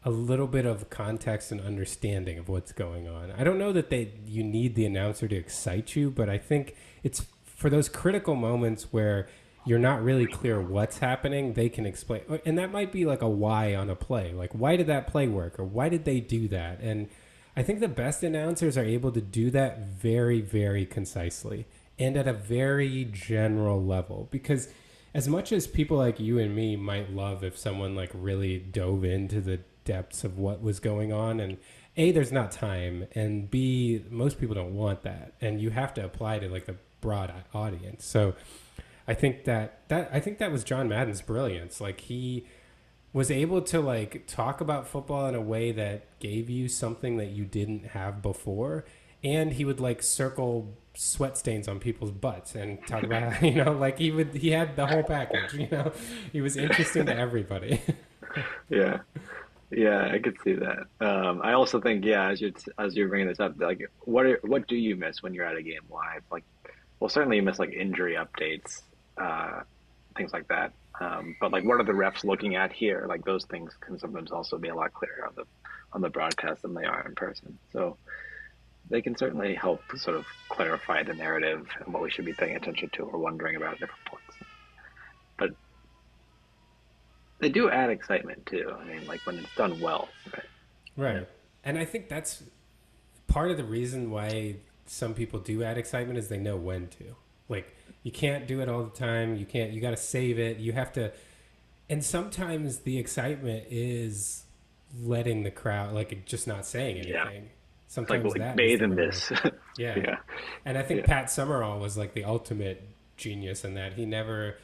a little bit of context and understanding of what's going on. I don't know that you need the announcer to excite you, but I think it's for those critical moments where you're not really clear what's happening, they can explain. And that might be like a why on a play. Like, why did that play work? Or why did they do that? And I think the best announcers are able to do that very, very concisely and at a very general level. Because as much as people like you and me might love if someone like really dove into the depths of what was going on, and A, there's not time, and B, most people don't want that, and you have to apply to like the broad audience. So I think that was John Madden's brilliance. Like he was able to like talk about football in a way that gave you something that you didn't have before, and he would like circle sweat stains on people's butts and talk about, you know, like he had the whole package, you know. He was interesting to everybody. Yeah. Yeah, I could see that. I also think, yeah, as you're bringing this up, like, what do you miss when you're at a game live? Like, well, certainly you miss like injury updates, things like that. But like, what are the refs looking at here? Like, those things can sometimes also be a lot clearer on the broadcast than they are in person. So they can certainly help sort of clarify the narrative and what we should be paying attention to or wondering about at different points. But they do add excitement too. I mean, like when it's done well, right? Right. And I think that's part of the reason why some people do add excitement is they know when to. Like you can't do it all the time. You got to save it. You have to, and sometimes the excitement is letting the crowd, like just not saying anything. Yeah. Sometimes like that bathe in this. Yeah. Yeah. And I think Pat Summerall was like the ultimate genius in that. He never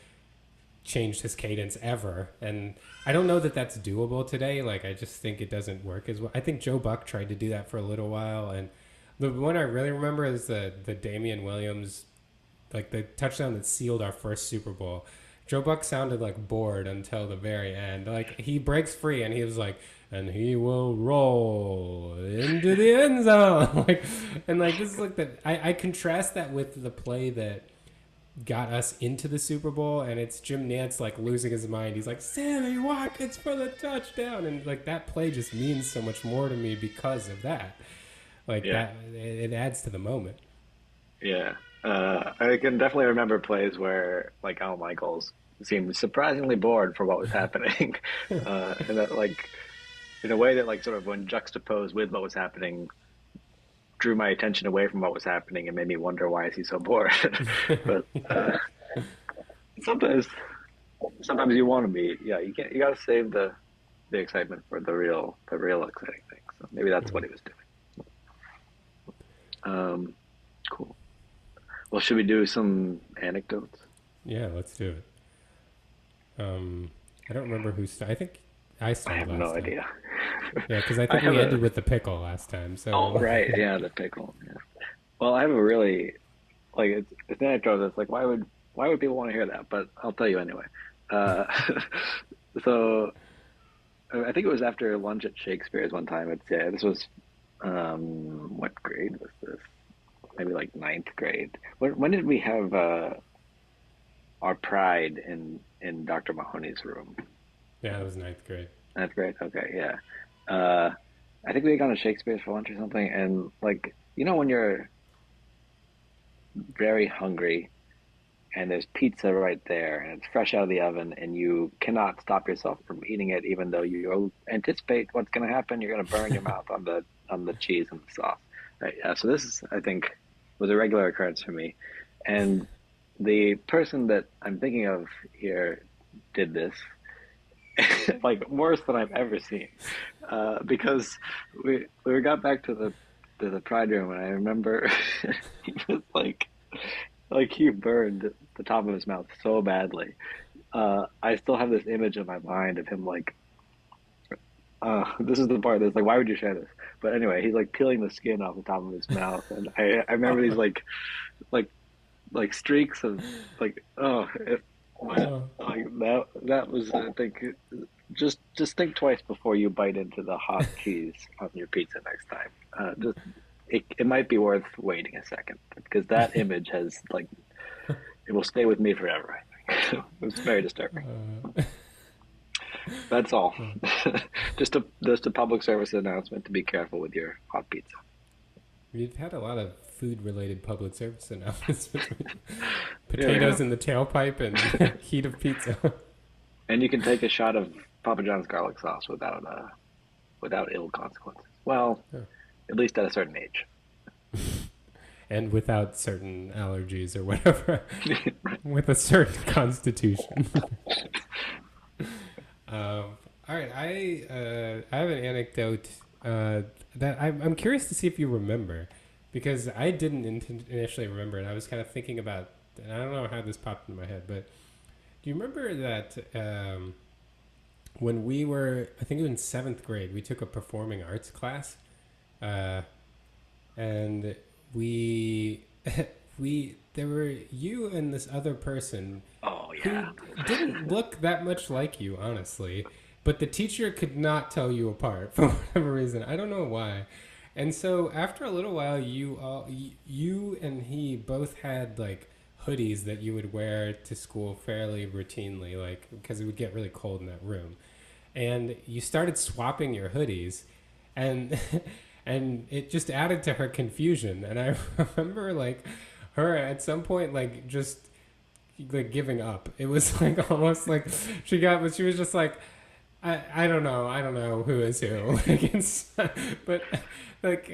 changed his cadence ever, and I don't know that that's doable today. Like I just think it doesn't work as well. I think Joe Buck tried to do that for a little while, and the one I really remember is the Damian Williams, like the touchdown that sealed our first Super Bowl. Joe Buck sounded like bored until the very end. Like he breaks free and he was like, and he will roll into the end zone. Like, and like this is like I contrast that with the play that got us into the Super Bowl, and it's Jim Nantz like losing his mind. He's like, Sammy Watkins for the touchdown, and like that play just means so much more to me because of that. Like that, it adds to the moment. Yeah. I can definitely remember plays where like Al Michaels seemed surprisingly bored for what was happening. And that like in a way that like sort of when juxtaposed with what was happening drew my attention away from what was happening and made me wonder, why is he so bored? But sometimes you want to be, you got to save the excitement for the real exciting things. So maybe that's what he was doing. Cool. Well, should we do some anecdotes? Yeah, let's do it. I don't remember who started. I think I started. I have last no time. idea. Yeah, because I think we ended with the pickle last time. So. Oh, right. Yeah, the pickle. Yeah. Well, I have a really like it's an anecdote that's like why would people want to hear that? But I'll tell you anyway. So I think it was after lunch at Shakespeare's one time. It's yeah, this was what grade was this? Maybe like ninth grade. When did we have our pride in Dr. Mahoney's room? Yeah, it was ninth grade. Ninth grade. Okay, yeah. Uh, I think we had gone to Shakespeare's for lunch or something, and like when you're very hungry and there's pizza right there and it's fresh out of the oven and you cannot stop yourself from eating it even though you anticipate what's going to happen, you're going to burn your mouth on the cheese and the sauce, right? Yeah, so this is, I think, was a regular occurrence for me. And the person that I'm thinking of here did this like worse than I've ever seen, because we got back to the pride room and I remember he was like he burned the top of his mouth so badly. I still have this image in my mind of him this is the part that's like, why would you share this? But anyway, he's like peeling the skin off the top of his mouth, and I remember these like streaks of like Oh, like that was, I think, just think twice before you bite into the hot cheese on your pizza next time. Just it might be worth waiting a second because that image has like it will stay with me forever. I think it's very disturbing. uh, That's all. uh, just a public service announcement to be careful with your hot pizza. we've had a lot of food-related public service announcements between Yeah, yeah. potatoes in the tailpipe and heat of pizza. And you can take a shot of Papa John's garlic sauce without ill consequences. Well, Yeah. at least at a certain age. And without certain allergies or whatever, with a certain constitution. All right, I have an anecdote that I'm curious to see if you remember, because I didn't initially remember it. I was kind of thinking about, and I don't know how this popped in my head, but do you remember that when we were, I think it was in seventh grade, we took a performing arts class, uh, and we we there were you and this other person Oh who yeah. didn't look that much like you, honestly. But the teacher could not tell you apart for whatever reason. I don't know why. And so after a little while, you and he both had like hoodies that you would wear to school fairly routinely, like because it would get really cold in that room. And you started swapping your hoodies, and and it just added to her confusion. And I remember like her at some point like just like giving up. It was like almost like she was just like, I don't know who is who. Like but like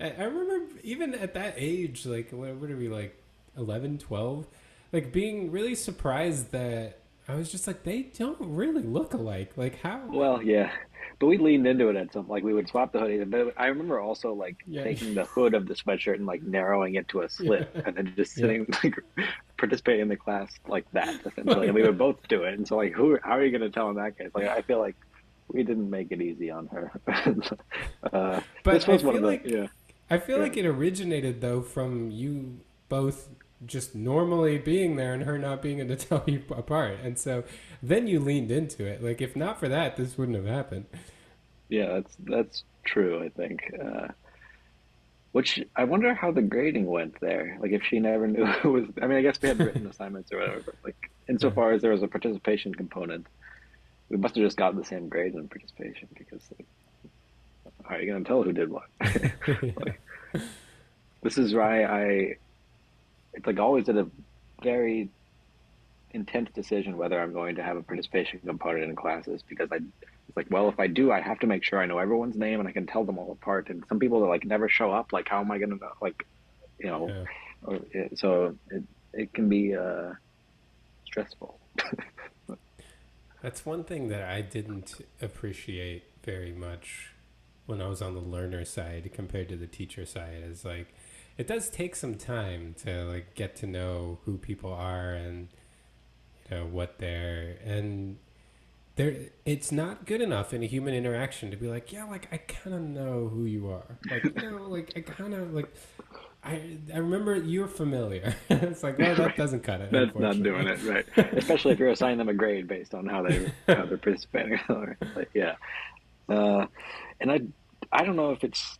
I remember even at that age, like what are we, like 11, 12, like being really surprised that I was just like, they don't really look alike. Like how? Well, yeah, but we leaned into it at some, like we would swap the hoodies. But I remember also like Yeah, taking the hood of the sweatshirt and like narrowing it to a yeah, slit, and then just yeah. sitting like participating in the class like that essentially. And we Yeah. would both do it. And so like, how are you going to tell in that case? Like, I feel like we didn't make it easy on her. This But was one of the yeah I feel yeah. like it originated though from you both just normally being there and her not being able to tell you apart. And so then you leaned into it. Like if not for that, this wouldn't have happened. Yeah, that's true, I think. Which I wonder how the grading went there. Like if she never knew it was. I mean, I guess we had written assignments or whatever, but like Yeah. insofar as there was a participation component, we must have just gotten the same grade in participation because like, how are you going to tell who did what? Yeah. Like this is why it's like always at a very intense decision whether I'm going to have a participation component in classes because it's like, well, if I do, I have to make sure I know everyone's name and I can tell them all apart. And some people that like never show up, like how am I going to know? Like, you know, Yeah. so it can be stressful. That's one thing that I didn't appreciate very much when I was on the learner side compared to the teacher side is like it does take some time to like get to know who people are and what they're and there it's not good enough in a human interaction to be like, yeah, like I kind of know who you are, like like I kind of like I remember you're familiar. It's like, well, that Right. doesn't cut it, That's not doing unfortunately. it, right? Especially if you're assigning them a grade based on how they're participating. Like, yeah. Uh, and I don't know if it's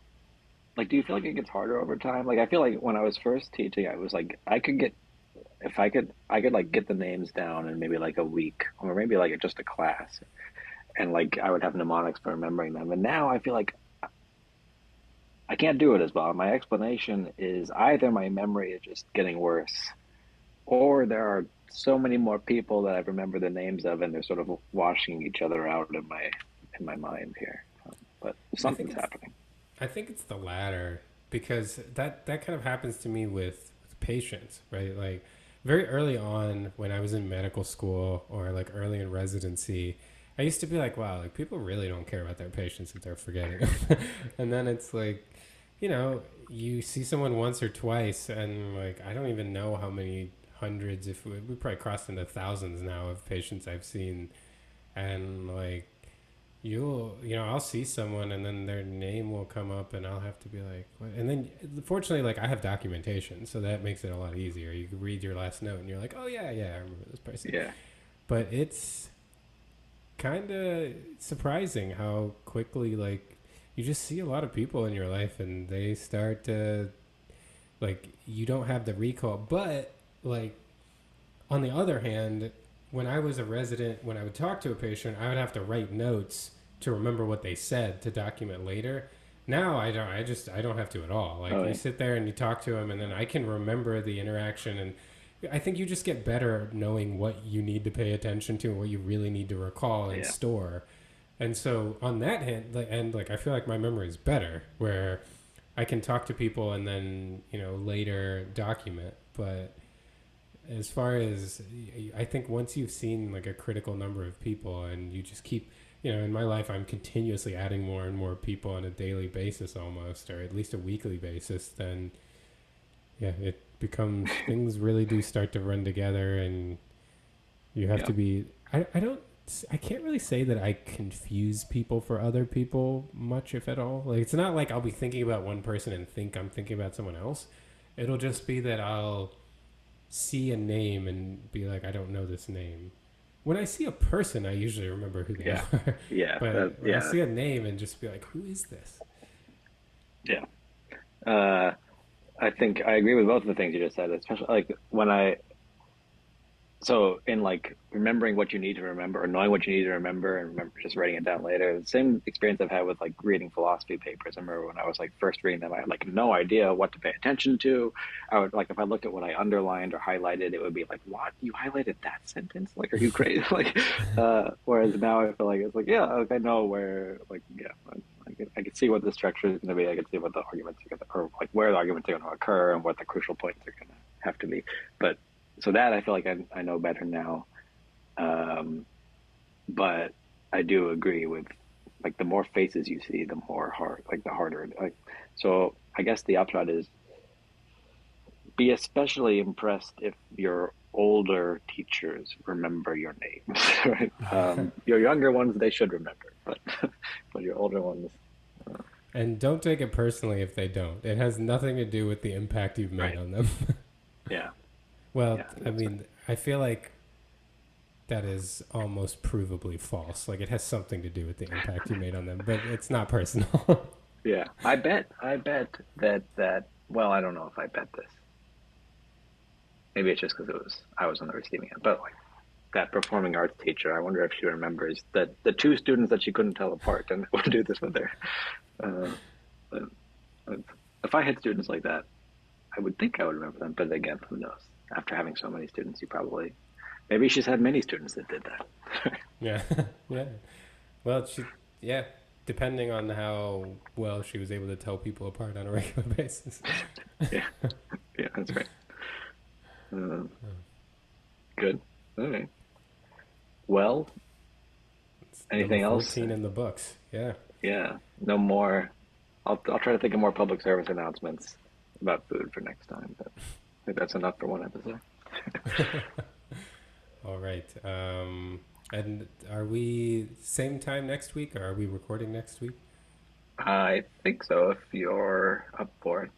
like, do you feel like it gets harder over time? Like, I feel like when I was first teaching, I was like, I could get if I could like get the names down in maybe like a week or maybe like just a class, and like I would have mnemonics for remembering them. And now I feel like I can't do it as well. My explanation is either my memory is just getting worse, or there are so many more people that I remember the names of, and they're sort of washing each other out in my mind here. But I think something's it's happening. I think it's the latter because that kind of happens to me with patients, right? Like very early on when I was in medical school or like early in residency, I used to be like, wow, like people really don't care about their patients if they're forgetting. And then it's like, you know, you see someone once or twice and like I don't even know how many hundreds if we probably crossed into thousands now of patients I've seen and like I'll see someone and then their name will come up and I'll have to be like what? And then fortunately like I have documentation so that makes it a lot easier. You can read your last note and you're like, oh yeah, I remember this person. Yeah, But it's kind of surprising how quickly like you just see a lot of people in your life and they start to like you don't have the recall. But like on the other hand, when I was a resident, when I would talk to a patient, I would have to write notes to remember what they said to document later. Now I don't. I don't have to at all. Like you really. sit there and you talk to them, and then I can remember the interaction. And I think you just get better at knowing what you need to pay attention to and what you really need to recall and Yeah, store. And so on that hand, like I feel like my memory is better, where I can talk to people and then later document. But as far as I think once you've seen like a critical number of people and you just keep in my life I'm continuously adding more and more people on a daily basis almost or at least a weekly basis, then yeah, it becomes things really do start to run together and you have yeah, to be I don't I can't really say that I confuse people for other people much if at all. Like it's not like I'll be thinking about one person and think I'm thinking about someone else. It'll just be that I'll see a name and be like, I don't know this name. When I see a person, I usually remember who they yeah, are. yeah, But I'll yeah, see a name and just be like, who is this? yeah. Uh, I think I agree with both of the things you just said, especially like when so in like remembering what you need to remember or knowing what you need to remember and remember just writing it down later. The same experience I've had with like reading philosophy papers. I remember when I was like first reading them, I had like no idea what to pay attention to. I would like if I looked at what I underlined or highlighted, it would be like, "What? You highlighted that sentence? Like, are you crazy?" Like, whereas now I feel like it's like, yeah, like I know where, like, yeah, I can see what the structure is going to be. I can see what the arguments are going to, or like where the arguments are going to occur and what the crucial points are going to have to be. But so that I feel like I know better now. Um, but I do agree with like the more faces you see, the more hard, like the harder. Like, so I guess the upshot is be especially impressed if your older teachers remember your names, right? Your younger ones, they should remember, but but your older ones, uh, And don't take it personally if they don't. It has nothing to do with the impact you've made right? on them. Yeah, Well, yeah, I think I that's right. mean, I feel like that is almost provably false. Like it has something to do with the impact you made on them, but it's not personal. Yeah, I bet that. Well, I don't know if I bet this. Maybe it's just because it was I was on the receiving end, but like that performing arts teacher, I wonder if she remembers that the two students that she couldn't tell apart and would do this with her. Uh, but, but if I had students like that, I would think I would remember them. But again, who knows? After having so many students, you probably maybe she's had many students that did that. Yeah. Yeah. Well, yeah, depending on how well she was able to tell people apart on a regular basis. Yeah, yeah, that's right. Uh, Good. All right. Well, It's number anything else? 14 in the books. Yeah. Yeah, no more. I'll try to think of more public service announcements about food for next time, but I think that's enough for one episode. All right. And are we same time next week or are we recording next week? I think so if you're up for it.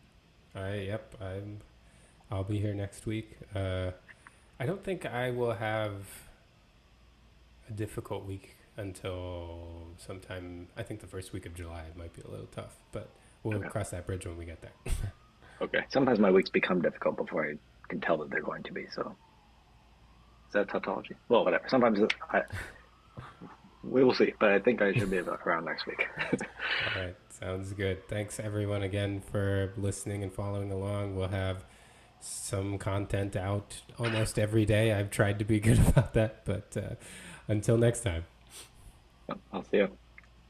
I'll be here next week. I don't think I will have a difficult week until sometime. I think the first week of July might be a little tough, but we'll Okay. cross that bridge when we get there. Okay. Sometimes my weeks become difficult before I can tell that they're going to be. So is that tautology? Well, whatever. Sometimes we will see, but I think I should be around next week. All right, sounds good. Thanks everyone again for listening and following along. We'll have some content out almost every day. I've tried to be good about that, but until next time. I'll see you.